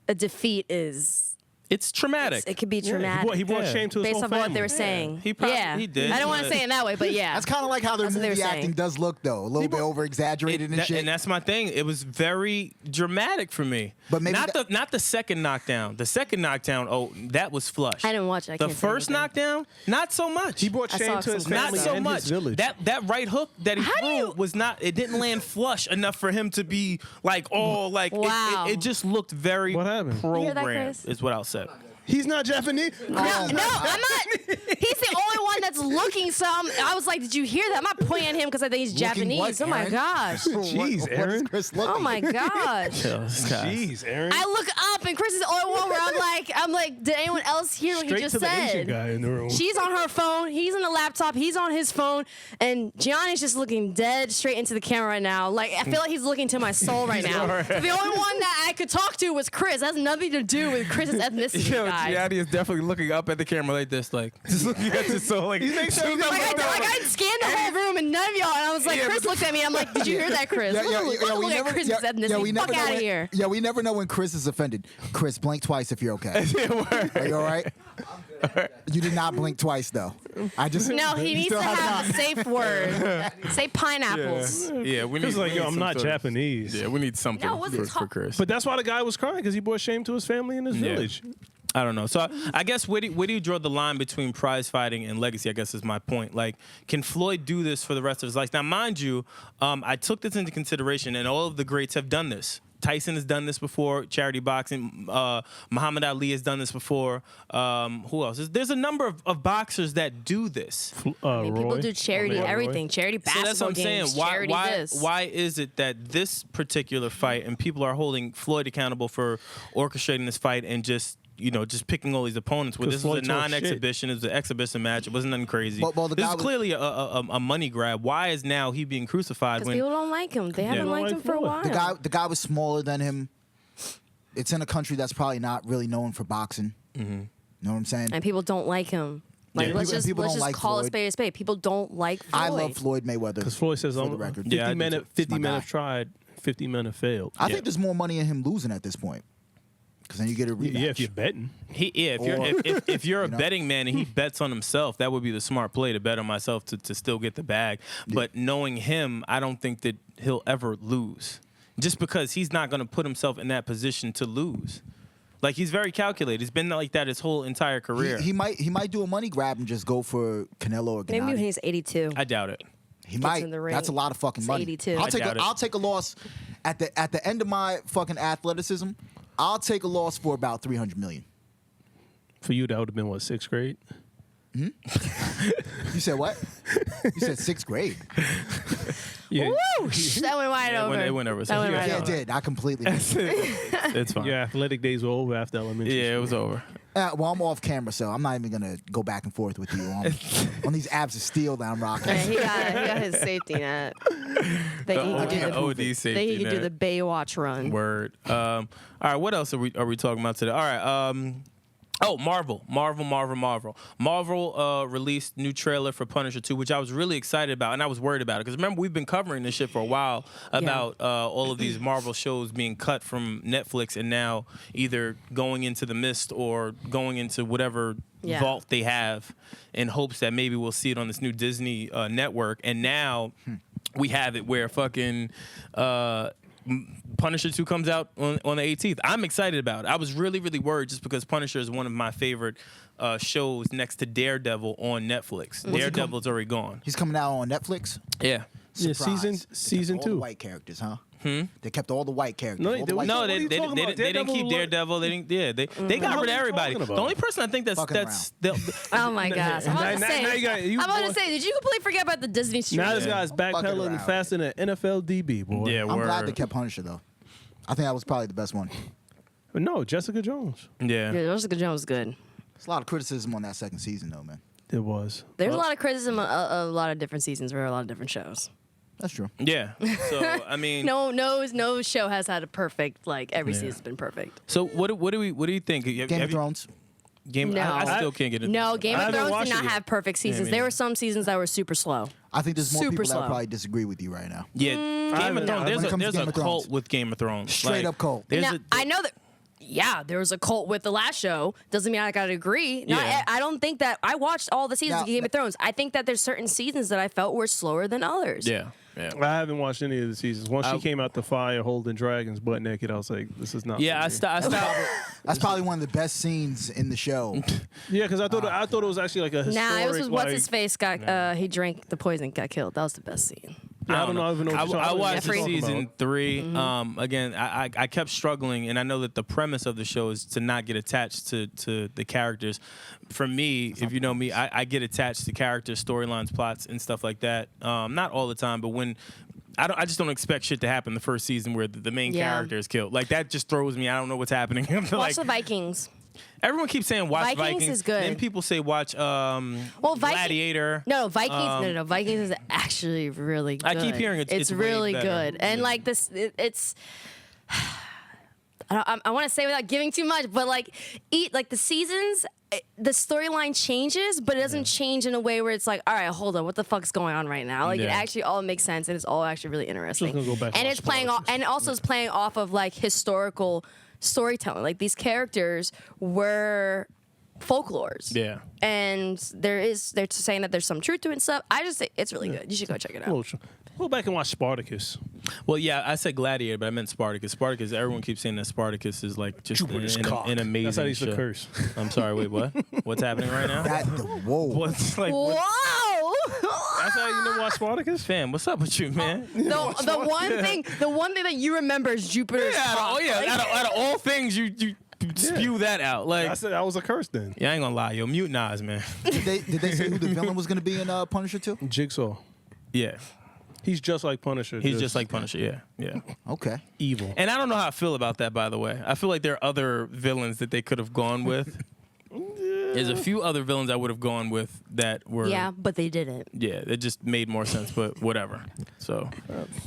a defeat is. It's traumatic. It could be Yeah, traumatic. he brought Yeah. shame to his based whole off of what they family. were saying. He probably- he did. I don't want to But- say it that way, but yeah. That's kind of like how their That's what they movie were acting saying. does look, though. A little bit over exaggerated and shit. And that's my thing. It was very dramatic for me. But maybe not the second knockdown. The second knockdown, oh, that was flush. I didn't watch it. I The can't say first anything. knockdown, not so much. He brought I shame saw to his some family not so and much. his village. That right hook that he How do threw you- was not. It didn't land flush enough for him to be like, oh, like Wow. it just looked very What happened? You hear that, programmed. Chris? Is what I'll say. He's not Japanese. No, I'm not. He's the only one that's looking some. I was like, did you hear that? I'm not pointing at him because I think he's Looking Japanese. what, Oh my Aaron? gosh. Jeez, What is Aaron. Chris looking? Oh my gosh. Jeez, Aaron. I look up and Chris is the only one where I'm like, did anyone else hear what Straight he just to the Asian said? guy in the room. She's on her phone. He's on the laptop. He's on his phone. And Gianni's just looking dead straight into the camera right now. Like, I feel like he's looking to my soul right now. The only one that I could talk to was Chris. That has nothing to do with Chris's ethnicity, Yo, guys. guy. Gianni is definitely looking up at the camera like this, like just looking at this. So like, I scanned the whole room and none of y'all. And I was like, Chris looked at me. I'm like, did you hear that, Chris? Look at Chris said this. Fuck out of here. Yeah, we never know when Chris is offended. Chris, blink twice if you're okay. Are you all right? You did not blink twice though. No, he needs to have a safe word. Say pineapples. Yeah, we need. He's like, yo, I'm not Japanese. Yeah, we need something for Chris. But that's why the guy was crying, because he brought shame to his family and his village. I don't know. So I guess where do you draw the line between prize fighting and legacy? I guess is my point. Like, can Floyd do this for the rest of his life? Now, mind you, I took this into consideration, and all of the greats have done this. Tyson has done this before, charity boxing. Muhammad Ali has done this before. Who else? There's a number of boxers that do this. People do charity everything. Charity basketball so that's what I'm games. saying. Charity this. Why is it that this particular fight, and people are holding Floyd accountable for orchestrating this fight and just picking all these opponents? Well, this was a non-exhibition. It was an exhibition match. It wasn't nothing crazy. This is clearly a money grab. Why is now he being crucified? Because people don't like him. They haven't liked him for a while. The guy was smaller than him. It's in a country that's probably not really known for boxing. Mm-hmm. You know what I'm saying? And people don't like him. Like, let's just call a spade a spade. People don't like Floyd. I love Floyd Mayweather. Because Floyd says, for the record. 50 men have tried, 50 men have failed. I think there's more money in him losing at this point. Because then you get a rematch. Yeah, if you're betting. If you're a betting man and he bets on himself, that would be the smart play, to bet on myself to still get the bag. But knowing him, I don't think that he'll ever lose. Just because he's not going to put himself in that position to lose. Like, he's very calculated. He's been like that his whole entire career. He might do a money grab and just go for Canelo or Gennady. Maybe when he's 82. I doubt it. He might. That's a lot of fucking money. 82. I'll take a loss at the end of my fucking athleticism. I'll take a loss for about $300 million. For you, that would have been what, 6th grade? You said what? You said 6th grade. Yeah. Woo! That went wide over. It went over. Yeah, it did. I completely missed it. It's fine. Your athletic days were over after elementary. Yeah, it was over. Well, I'm off camera, so I'm not even gonna go back and forth with you on these abs of steel that I'm rocking. Yeah, he got his safety net. OD safety he could do the Baywatch run. Word. All right, what else are we talking about today? All right. Marvel released new trailer for Punisher 2, which I was really excited about, and I was worried about it. Because remember, we've been covering this shit for a while about all of these Marvel shows being cut from Netflix and now either going into the mist or going into whatever vault they have in hopes that maybe we'll see it on this new Disney network. And now we have it where fucking... Punisher 2 comes out on the 18th. I'm excited about it. I was really, really worried just because Punisher is one of my favorite shows next to Daredevil on Netflix. Daredevil's already gone. He's coming out on Netflix? Yeah. Surprise. Season 2. All the white characters, huh? They kept all the white characters. They didn't keep Daredevil. They got rid of everybody. The only person I think that's oh my gosh! I'm about to say, did you completely forget about the Disney stream? Now this guy's backpedaling faster than NFL DB, boy. Yeah, I'm glad they kept Punisher though. I think that was probably the best one. But no, Jessica Jones. Yeah, Jessica Jones is good. There's a lot of criticism on that second season though, man. There was. There's a lot of criticism of a lot of different seasons for a lot of different shows. That's true. Yeah. So I mean, no show has had a perfect every season's been perfect. So what do you think? Game of Thrones. I still can't get it. No, Game of Thrones did not have perfect seasons. There were some seasons that were super slow. I think there's more people that would probably disagree with you right now. Yeah, Game of Thrones. There's a cult with Game of Thrones. Straight up cult. I know that. Yeah, there was a cult with the last show. Doesn't mean I gotta agree. I don't think that I watched all the seasons of Game of Thrones. I think that there's certain seasons that I felt were slower than others. Yeah. I haven't watched any of the seasons. Once she came out the fire holding dragons butt naked, I was like, this is not. Yeah, I stopped. That's probably one of the best scenes in the show. Yeah, because I thought it was actually like a historic. It was what's his face got he drank the poison, got killed. That was the best scene. Yeah, I don't even know. I watched season 3. Again, I kept struggling, and I know that the premise of the show is to not get attached to the characters. For me, if you know me, I get attached to characters, storylines, plots, and stuff like that. Not all the time, but when I just don't expect shit to happen the first season where the main character is killed. Like, that just throws me. I don't know what's happening. Watch the Vikings. Everyone keeps saying watch Vikings. Is good. Then people say watch Gladiator. No, Vikings. No, Vikings is actually really good. I keep hearing it's really way better. good. And like this, it's. I want to say without giving too much, but like the seasons, the storyline changes, but it doesn't change in a way where it's like, all right, hold on, what the fuck's going on right now? Like it actually all makes sense, and it's all actually really interesting. Just gonna go back and it's playing off, and also it's playing off of like historical storytelling. Like these characters were folklores. Yeah. And they're saying that there's some truth to it and stuff. I just think it's really good. You should go check it out. Go back and watch Spartacus. Well, yeah, I said Gladiator, but I meant Spartacus. Spartacus, everyone keeps saying that Spartacus is like just an amazing That's how they used show. to curse. I'm sorry, wait, what? What's happening right now? Whoa. What's like? Whoa! That's how you never watch Spartacus? Fam, what's up with you, man? The one thing that you remember is Jupiter's clock. Out of all things, you spew that out. Like I said that was a curse then. yeah, I ain't gonna lie, yo, mute Naz, man. Did they say who the villain was going to be in Punisher 2? Jigsaw. Yeah, He's just like Punisher. he's just like Punisher. Yeah. Okay. evil. And I don't know how I feel about that, by the way. I feel like there are other villains that they could have gone with. There's a few other villains I would have gone with that were. Yeah, but they didn't. Yeah, it just made more sense, but whatever. So,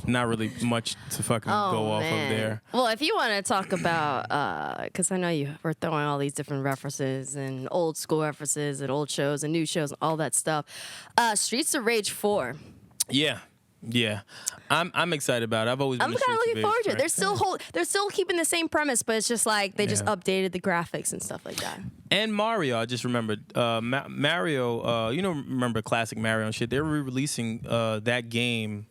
not really much to fucking go off of there. Well, if you want to talk about, because I know you were throwing all these different references and old school references and old shows and new shows and all that stuff. Streets of Rage 4. Yeah, I'm excited about it. I've always been I'm a kind of Streets looking forward to it. fan. They're still keeping the same premise, but it's just like they just updated the graphics and stuff like that. And Mario, I just remembered. Mario, remember classic Mario and shit? They're re-releasing that game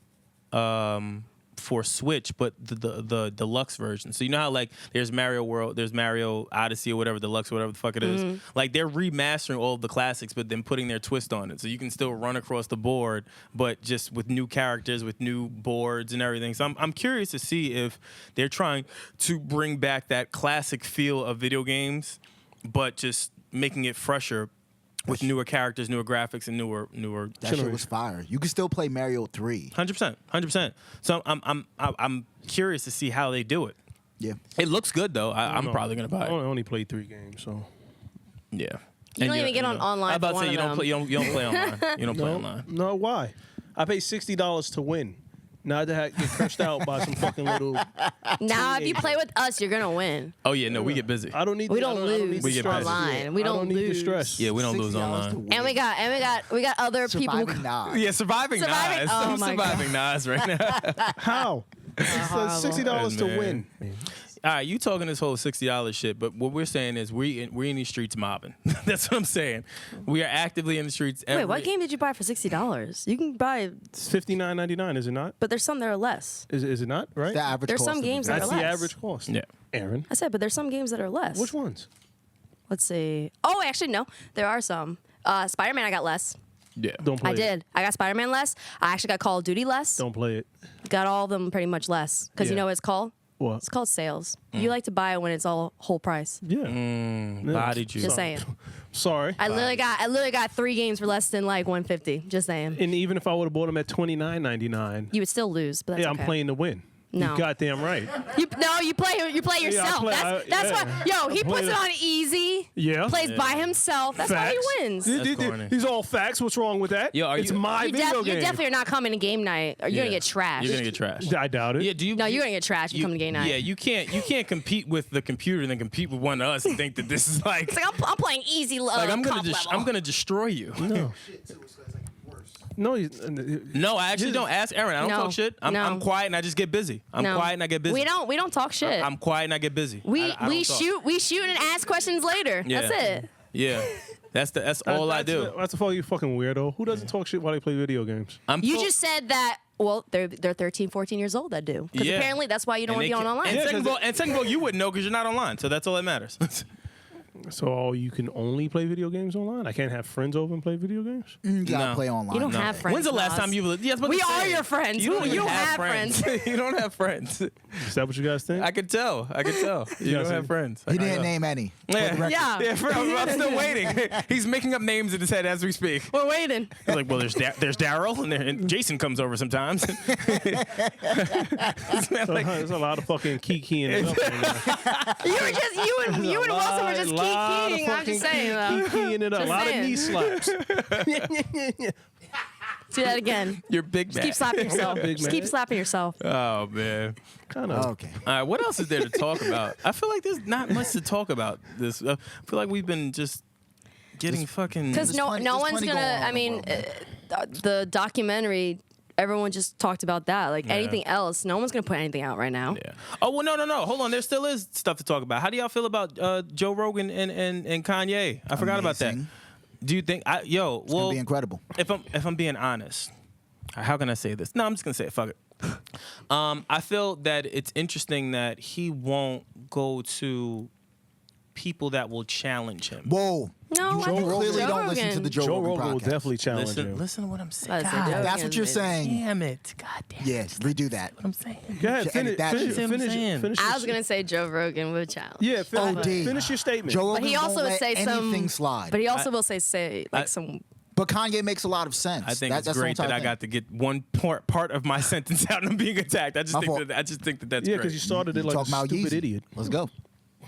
for Switch, but the deluxe version. So you know how like there's Mario World, there's Mario Odyssey or whatever, deluxe, whatever the fuck it is. Like they're remastering all of the classics, but then putting their twist on it. So you can still run across the board, but just with new characters, with new boards and everything. So I'm curious to see if they're trying to bring back that classic feel of video games, but just making it fresher with newer characters, newer graphics, and newer. That shit was fire. You can still play Mario 3. 100%. So I'm curious to see how they do it. Yeah. It looks good though. I'm probably gonna buy I it. only played 3 games, so. Yeah. You don't even get on online. I'm about for to say one you of don't them. play online. You don't play online. No, why? I paid $60 to win. Now to get cursed out by some fucking little. Now, if you play with us, you're gonna win. Oh yeah, no, we get busy. I don't need. We I don't need lose the stress. online. We don't need the lose. stress. Yeah, we don't lose $60 to online. win. And we got other people. Surviving Nas. Yeah, surviving Nas. Oh I'm my surviving Nas right now. How? It's $60 to Man. win. All right, you talking this whole $60 shit, but what we're saying is we're in these streets mobbing. That's what I'm saying. We are actively in the streets. Wait, what game did you buy for $60? You can buy, It's $59.99, is it not? but there's some that are less. Is it not? Right. The average There's cost some of the games game. that That's are the less. average cost. Yeah. Aaron, I said, but there's some games that are less. which ones? Let's see. Oh, actually, no. There are some. Spider-Man, I got less. Yeah. Don't play I did. I got Spider-Man less. I actually got Call of Duty less. Don't play it. Got all of them pretty much less. Because you Yeah. know what it's called? What? It's called sales. You like to buy it when it's all whole price. Yeah. Body juice. Just saying. Sorry. I literally got 3 games for less than like $150. Just saying. And even if I would have bought them at $29.99, You would still lose, but that's yeah, okay. I'm playing to win. No. You goddamn right. You play yourself. play- that's yeah. why. Yo, he I play puts it on easy. Yeah. Plays by himself. That's why Facts. he wins. That's corny. These are all facts. What's wrong with that? Yo, are it's you- my You video game. definitely are not coming to game night, or you're gonna get trashed. You're gonna get trashed. I doubt it. Yeah, do you? No, you're gonna get trashed. You come to game night. Yeah, you can't compete with the computer and then compete with one of us and think that this is like It's like I'm playing easy. like I'm comp level. gonna destroy you. No. No, No, I actually don't. Ask Erin. I don't No, talk shit. I'm no. quiet and I just get busy. I'm No. quiet and I get busy. We don't talk shit. I'm quiet and I get busy. we I we don't talk. shoot and ask questions later. Yeah. That's it. Yeah, that's all I do. That's a fucking weirdo. Who doesn't talk shit while they play video games? You just said that. Well, they're 13, 14 years old that do. Because Yeah. apparently that's why you don't And want to be they on can- online. And second of all, you wouldn't know because you're not online. So that's all that matters. So you can only play video games online? I can't have friends over and play video games? You gotta No. play online. You don't No. have friends. When's the last Nas. time you've? Yes, but We are your friends. You don't You even have friends. You don't have friends. Is that what you guys think? I could tell. You don't have friends. He didn't name any. Yeah. Yeah. I'm still waiting. He's making up names in his head as we speak. We're waiting. He's like, well, there's Daryl, and Jason comes over sometimes. This man, like, There's a lot of fucking kikiing it up. You and Wilson were just keying. I'm just saying though. Kikiing it up. A Just lot of saying. knee slaps. Do that again. You're big Just man. keep slapping yourself. Big Just man. keep slapping yourself. Oh man. Kind of. Okay. All right, what else is there to talk about? I feel like there's not much to talk about. This. I feel like we've been just getting fucking. Because no there's one's plenty gonna. going on I in the mean, world, the documentary. Everyone just talked about that. Like Yeah. anything else, no one's gonna put anything out right now. Yeah. Oh well, no. Hold on. There still is stuff to talk about. How do y'all feel about Joe Rogan and Kanye? I forgot about that. Amazing. Do you think? It's gonna be incredible. If I'm being honest, how can I say this? No, I'm just gonna say it. Fuck it. I feel that it's interesting that he won't go to people that will challenge him. Whoa. No, I think Clearly Joe don't listen to the Joe Rogan Rogan will podcast. definitely challenge him. Listen to what I'm saying. That's it, God Joe That's what you're saying. damn it. God damn it. Yes, redo that. What I'm saying. Go ahead, Should finish, edit that finish, shit. finish, saying. finish I your was gonna say Joe Rogan would challenge. Yeah, OD. finish your statement. Joe But Rogan he also won't would let say anything some. slide. But he also will say like some. But Kanye makes a lot of sense. I think That's it's the great whole that I entire got to get one part of my sentence out and I'm being attacked. I just My think fault. that that's Yeah, great. because you started it thing. like a Talking about stupid Yeezy. idiot. Let's go.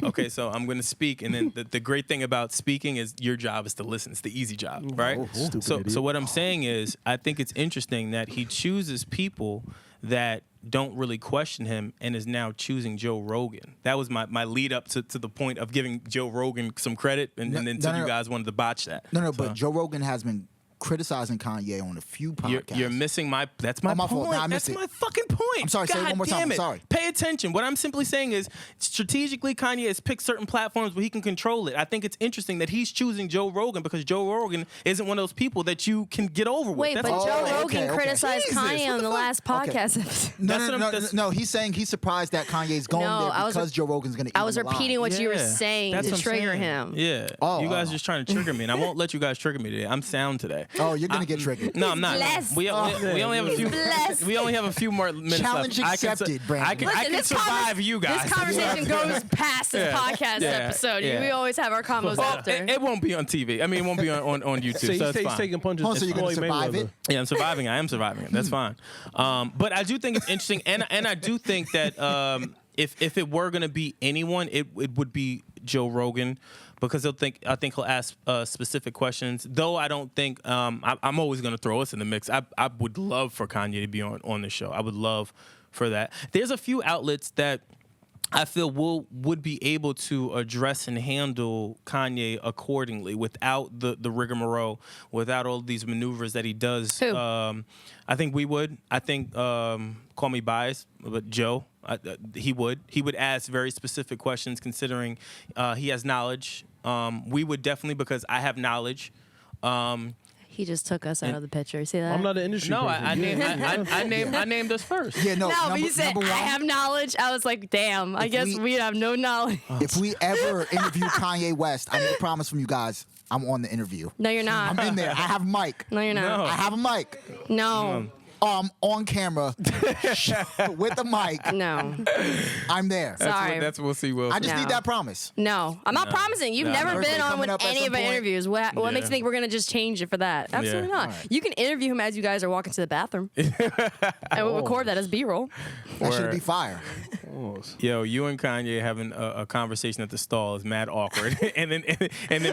Okay, so I'm going to speak, and then the great thing about speaking is your job is to listen. It's the easy job, right? Stupid So idiot. what I'm saying is, I think it's interesting that he chooses people that don't really question him and is now choosing Joe Rogan. That was my lead up to the point of giving Joe Rogan some credit, and then no, you guys wanted to botch that. No, So but Joe Rogan has been criticizing Kanye on a few podcasts. You're missing that's my Oh, my fault. point. No, I That's missed it. my fucking point. I'm sorry, say it God one more time. damn I'm it. sorry. Pay attention. What I'm simply saying is, strategically, Kanye has picked certain platforms where he can control it. I think it's interesting that he's choosing Joe Rogan because Joe Rogan isn't one of those people that you can get over with. Wait, That's but all. Joe okay, Rogan okay. criticized Jesus, Kanye what on the the fuck? last podcast episode. No, That's no, what no, I'm- no, that's- no. He's saying he's surprised that Kanye's going No, there I was- because Joe Rogan's going to eat I was him alive. repeating what you were Yeah. saying That's to what I'm trigger saying. him. Yeah. Oh, you guys oh. just trying to trigger me, and I won't let you guys trigger me today. I'm sound today. Oh, you're going to get triggered. No, I'm not. blessed. We only have a few. Blessed. We only have a few more minutes Challenge left. accepted, Brandon. I can this survive you guys. This conversation goes past this Yeah. podcast Yeah. episode. Yeah. We always have our combos Well, after. it won't be on TV. I mean, it won't be on YouTube. So So it's he's fine. taking punches. Oh, so at you're gonna Floyd survive Mayweather. it? Yeah, I'm surviving. I am surviving it. That's fine. But I do think it's interesting, and I do think that if it were going to be anyone, it would be Joe Rogan, because I think he'll ask specific questions. Though I don't think I'm always going to throw us in the mix. I would love for Kanye to be on the show. I would love for that. There's a few outlets that I feel would be able to address and handle Kanye accordingly without the rigmarole, without all these maneuvers that he does. Who? I think we would. I think call me biased, but Joe, he would ask very specific questions considering he has knowledge. We would definitely, because I have knowledge. He just took us out of the picture. See that? I'm not an industry No, person. I Yeah. named I named us first. Yeah, no, No, but you said number I one, have knowledge. I was like, damn. I guess we have no knowledge. if we ever interview Kanye West, I make a promise from you guys, I'm on the interview. No, you're I'm not. in there. I have a mic. No, you're not. I have a mic. No. On camera with the mic. No. I'm there. Sorry. That's what we'll see. Will. I just No. need that promise. No. I'm not promising. You've No. never Birthday been on coming with up at any some of our point. interviews. What Yeah. makes you think we're going to just change it for that? Absolutely Yeah. not. All right. You can interview him as you guys are walking to the bathroom. And we'll record that as B-roll. That should Word. be fire. Yo, you and Kanye having a conversation at the stall is mad awkward, and then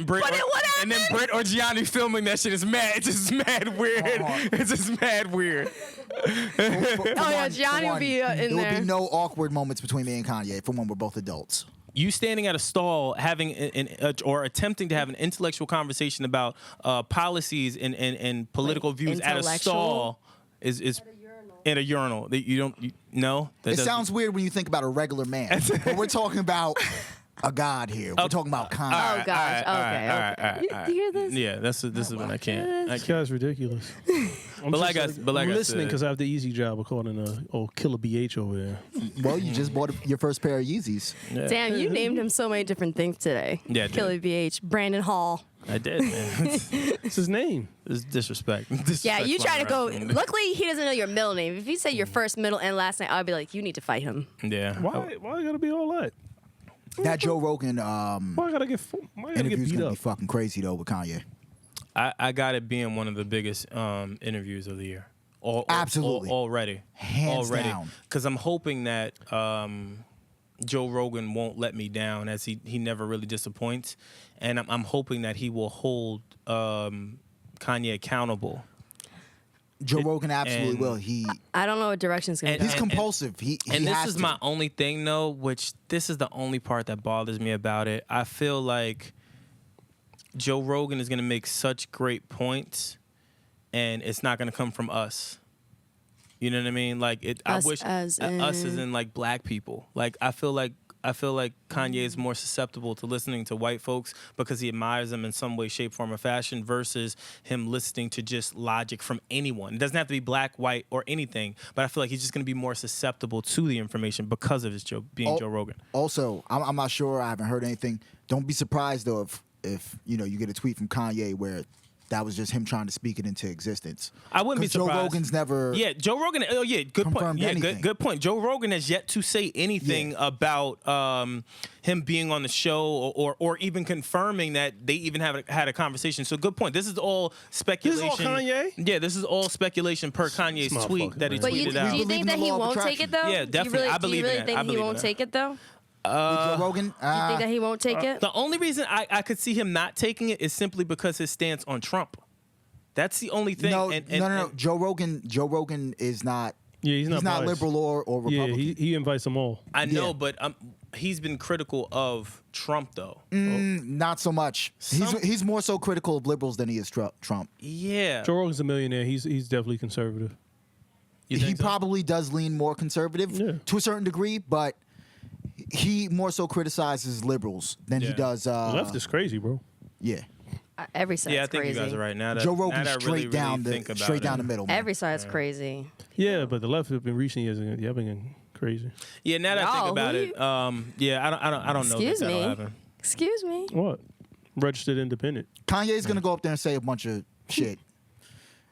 Britt But then what and then Britt or Gianni filming that shit is mad. It's just mad weird. It's just mad weird. Oh, yeah, Gianni would be in there there. would be no awkward moments between me and Kanye from when we're both adults. You standing at a stall having or attempting to have an intellectual conversation about policies and political views at a intellectual? stall is in a urinal. That you no. That It doesn't- sounds weird when you think about a regular man, but we're talking about a god here. We're talking about Kanye. Oh, gosh. Okay. You hear this? Yeah, this is when I can't. This guy's ridiculous. But like I I'm said- listening because I have the easy job according to Killabh BH over there. Well, you just bought your first pair of Yeezys. Damn, you named him so many different things today. Yeah, I did. Killabh BH, Brandon Hall. I did, man. It's his name. It's disrespect. Yeah, you try to go. Disrespect. Luckily, he doesn't know your middle name. If he said your first, middle, and last name, I'd be like, you need to fight him. Yeah. Why I gotta be all that? That Joe Rogan Why I gotta get interview's beat gonna up? be fucking crazy though with Kanye. I got it being one of the biggest interviews of the year. Absolutely. Already. Hands down. Because I'm hoping that Joe Rogan won't let me down, as he never really disappoints. And I'm hoping that he will hold Kanye accountable. Joe Rogan absolutely will. I don't know what direction's going to go. He's compulsive. He this has is to. my only thing, though, which this is the only part that bothers me about it. I feel like Joe Rogan is going to make such great points, and it's not going to come from us. You know what I mean? Like I wish us as in like black people. Like I feel like Kanye is more susceptible to listening to white folks because he admires them in some way, shape, form, or fashion versus him listening to just logic from anyone. It doesn't have to be black, white, or anything, but I feel like he's just going to be more susceptible to the information because of his being Joe Rogan. Also, I'm not sure. I haven't heard anything. Don't be surprised, though, if you get a tweet from Kanye where that was just him trying to speak it into existence. I wouldn't be surprised. Joe Rogan's never. Yeah, Joe Rogan. Oh, yeah, good point. Yeah, good point. Joe Rogan has yet to say anything about him being on the show or even confirming that they even had a conversation. So good point. This is all speculation. This is all Kanye? Yeah, this is all speculation per Kanye's tweet that he tweeted out. Do you think that he won't take it though? Yeah, definitely. I believe in that. Do you really think he won't take it though? Joe Rogan? Do you think that he won't take it? The only reason I could see him not taking it is simply because his stance on Trump. That's the only thing. No. Joe Rogan is not. Yeah, he's not liberal or Republican. Yeah, he invites them all. I know, but he's been critical of Trump though. Not so much. He's more so critical of liberals than he is Trump. Yeah. Joe Rogan's a millionaire. He's definitely conservative. He probably does lean more conservative to a certain degree, but he more so criticizes liberals than he does. Left is crazy, bro. Yeah. Every side's I think crazy. you guys are right. Now that Joe Rogan's now that straight down the middle. Man. Every side's crazy. Yeah, but the left in recent years have been getting crazy. Yeah, now that I think about it, I don't know that that'll happen. Excuse me. What? Registered independent. Kanye's gonna go up there and say a bunch of shit.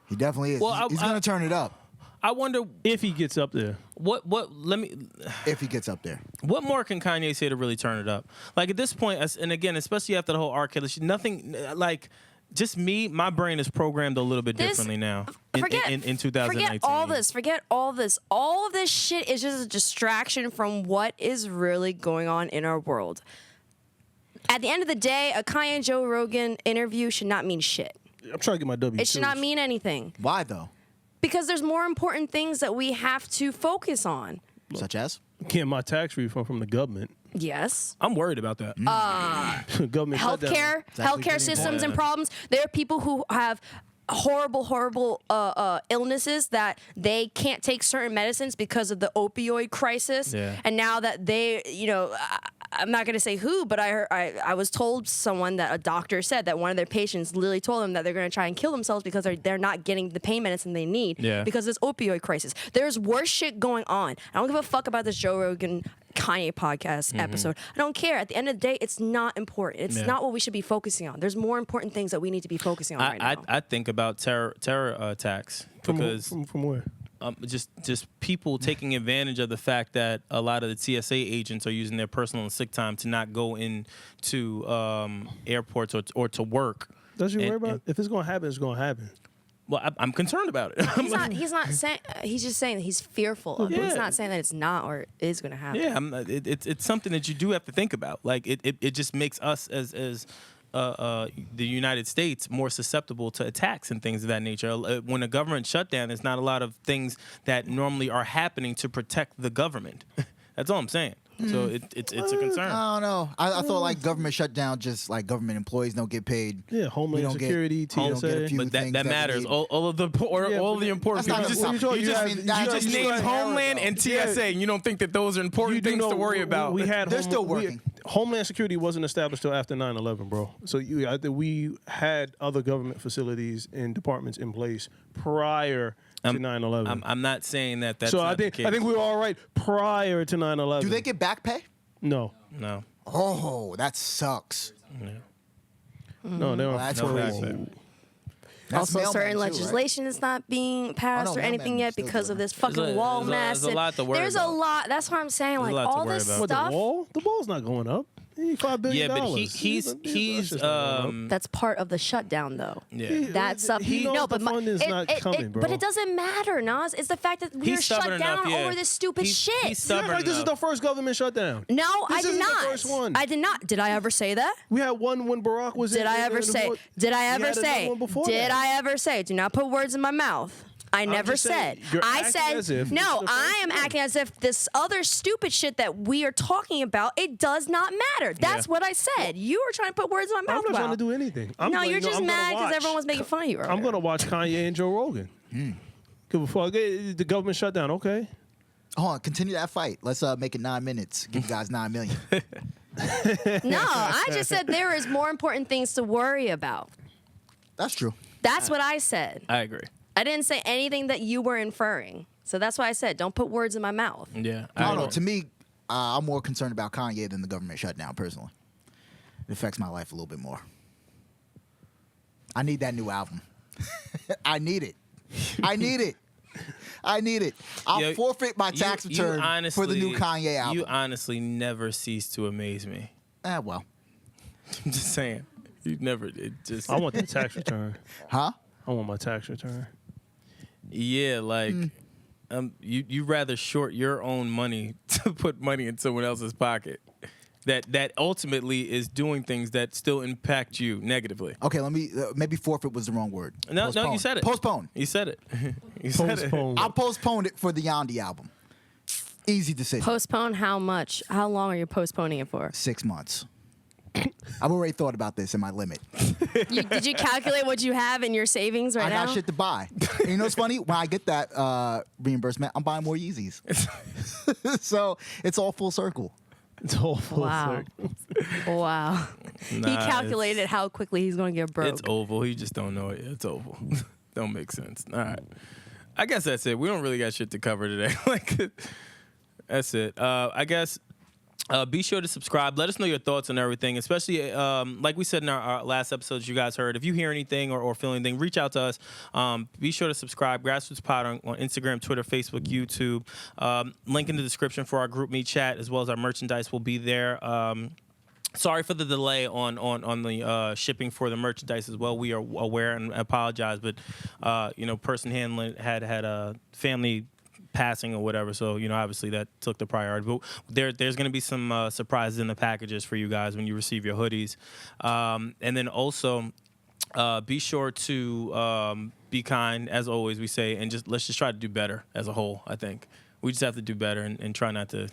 He definitely is. Well, he's gonna turn it up. I wonder if he gets up there. If he gets up there. What more can Kanye say to really turn it up? Like at this point, and again, especially after the whole R. Kelly shit, nothing like just me. My brain is programmed a little bit differently now. In 2019. Forget all this. Forget all this. All of this shit is just a distraction from what is really going on in our world. At the end of the day, a Kanye and Joe Rogan interview should not mean shit. I'm trying to get my W. It should not mean anything. Why though? Because there's more important things that we have to focus on. Such as? Getting my tax refund from the government. Yes. I'm worried about that. Government healthcare systems and problems. There are people who have horrible illnesses that they can't take certain medicines because of the opioid crisis. Yeah. And now that they, I'm not going to say who, but I was told someone that a doctor said that one of their patients literally told them that they're going to try and kill themselves because they're not getting the pain medicine they need because of this opioid crisis. There's worse shit going on. I don't give a fuck about this Joe Rogan Kanye podcast episode. I don't care. At the end of the day, it's not important. It's not what we should be focusing on. There's more important things that we need to be focusing on right now. I think about terror attacks because from where? Just people taking advantage of the fact that a lot of the TSA agents are using their personal and sick time to not go into airports or to work. That's what you worry about? If it's going to happen, it's going to happen. Well, I'm concerned about it. He's not saying. He's just saying that he's fearful of it. He's not saying that it's not or is going to happen. Yeah, it's something that you do have to think about. Like it just makes us as the United States more susceptible to attacks and things of that nature. When a government shutdown, there's not a lot of things that normally are happening to protect the government. That's all I'm saying. So it's a concern. I don't know. I thought like government shutdown, just like government employees don't get paid. Yeah, Homeland Security, TSA. But that matters. All of the important people. You just named Homeland and TSA, and you don't think that those are important things to worry about. They're still working. Homeland Security wasn't established till after 9/11, bro. So we had other government facilities and departments in place prior to 9/11. I'm not saying that's so not the case. I think we were all right prior to 9/11. Do they get back pay? No. Oh, that sucks. Yeah. No, they don't. That's crazy. Also, certain legislation is not being passed or anything yet because of this fucking wall mess. There's a lot to worry about. There's a lot. That's what I'm saying. Like all this stuff. What, the wall? The wall's not going up. $5 billion. Yeah, but he's that's part of the shutdown, though. Yeah, that stuff. He knows the fund is not coming, bro. But it doesn't matter, Nas. It's the fact that we're shut down over this stupid shit. He's stubborn enough. This is the first government shutdown. No, I did not. The first one. I did not. Did I ever say that? We had one when Barack was in. Did I ever say? Did I ever say? Did I ever say? Do not put words in my mouth. I never just saying, said. you're I acting said as if no. it's the I first am one. acting as if this other stupid shit that we are talking about, it does not matter. That's what I said. You were trying to put words in my I'm mouth. not trying Wow. to do anything. I'm No, like, you're just I'm gonna mad because watch. everyone was making fun of you earlier. I'm gonna watch Kanye and Joe Rogan. Cause before I get the government shut down, okay. Hold on, continue that fight. Let's make it 9 minutes. Give you guys 9 million. No, I just said there is more important things to worry about. That's true. That's what I said. I agree. I didn't say anything that you were inferring. So that's why I said, don't put words in my mouth. Yeah. I don't know. agree. To me, I'm more concerned about Kanye than the government shutdown, personally. It affects my life a little bit more. I need that new album. I need it. I need it. I need it. I'll Yo, forfeit my tax return for the new Kanye album. You honestly never cease to amaze me. Well. I'm just saying. You never. It just. I want that tax return. Huh? I want my tax return. Yeah, like. You rather short your own money to put money in someone else's pocket. That ultimately is doing things that still impact you negatively. Okay, let me. Maybe forfeit was the wrong word. No, Postpone. you said it. Postpone. You said it. You said it. Postpone. I'll postpone it for the Yandi album. Easy decision. Postpone how much? How long are you postponing it for? 6 months. I've already thought about this in my limit. Did you calculate what you have in your savings right I now? got shit to buy. And you know what's funny? When I get that reimbursement, I'm buying more Yeezys. So it's all full circle. It's all full Wow. circle. Wow. Nah, He calculated how quickly he's going to get broke. It's oval. You just don't know it. It's oval. Don't make sense. All right. I guess that's it. We don't really got shit to cover today. Like, that's it. I guess. Be sure to subscribe. Let us know your thoughts on everything, especially like we said in our last episodes you guys heard. If you hear anything or feel anything, reach out to us. Be sure to subscribe. Grassroots Pod on Instagram, Twitter, Facebook, YouTube. Link in the description for our group meet chat as well as our merchandise will be there. Sorry for the delay on the shipping for the merchandise as well. We are aware and apologize, but person handling had a family passing or whatever, so obviously that took the priority. But there's going to be some surprises in the packages for you guys when you receive your hoodies, and then also be sure to be kind as always we say, and let's just try to do better as a whole. I think we just have to do better and try not to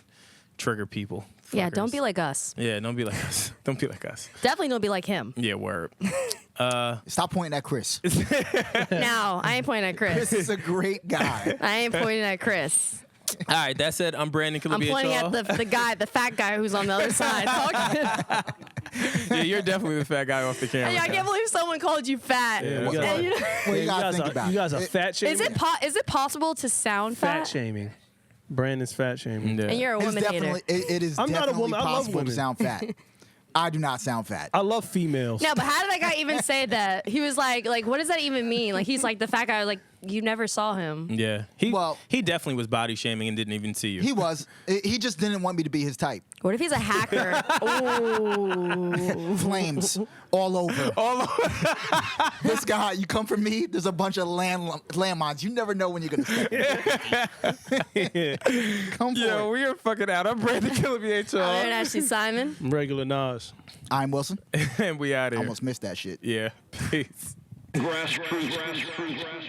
trigger people. Yeah, Fuckers. don't be like us. Yeah, don't be like us. Don't be like us. Definitely don't be like him. Yeah, word. Stop pointing at Chris. No, I ain't pointing at Chris Chris. is a great guy. I ain't pointing at Chris. All right, that said, I'm Brandon Killabh. I'm pointing at the fat guy who's on the other side talking. Yeah, you're definitely the fat guy off the camera. Yeah, I can't believe someone called you fat. Yeah, Well, And you- well, you gotta think about you guys are it. fat shaming. is it possible to sound fat fat? shaming? Brandon's fat shaming. Yeah. And you're a It's woman hater. definitely, it is I'm not a definitely woman. I love possible to women. sound fat. I do not sound fat. I love females. No, but how did that guy even say that? He was like, what does that even mean? Like, he's like the fat guy. Like, you never saw him. Yeah, he definitely was body shaming and didn't even see you. He was. He just didn't want me to be his type. What if he's a hacker? Ooh. Flames all over. This guy, you come for me, there's a bunch of landmines. You never know when you're going to step in. Come for Yo, it. we are fucking out. I'm Brandon Killabh, I'm Erin Ashley Simon. Regular Nas. I'm Wilson. and we out I here. almost missed that shit. Yeah, peace. Grassroots.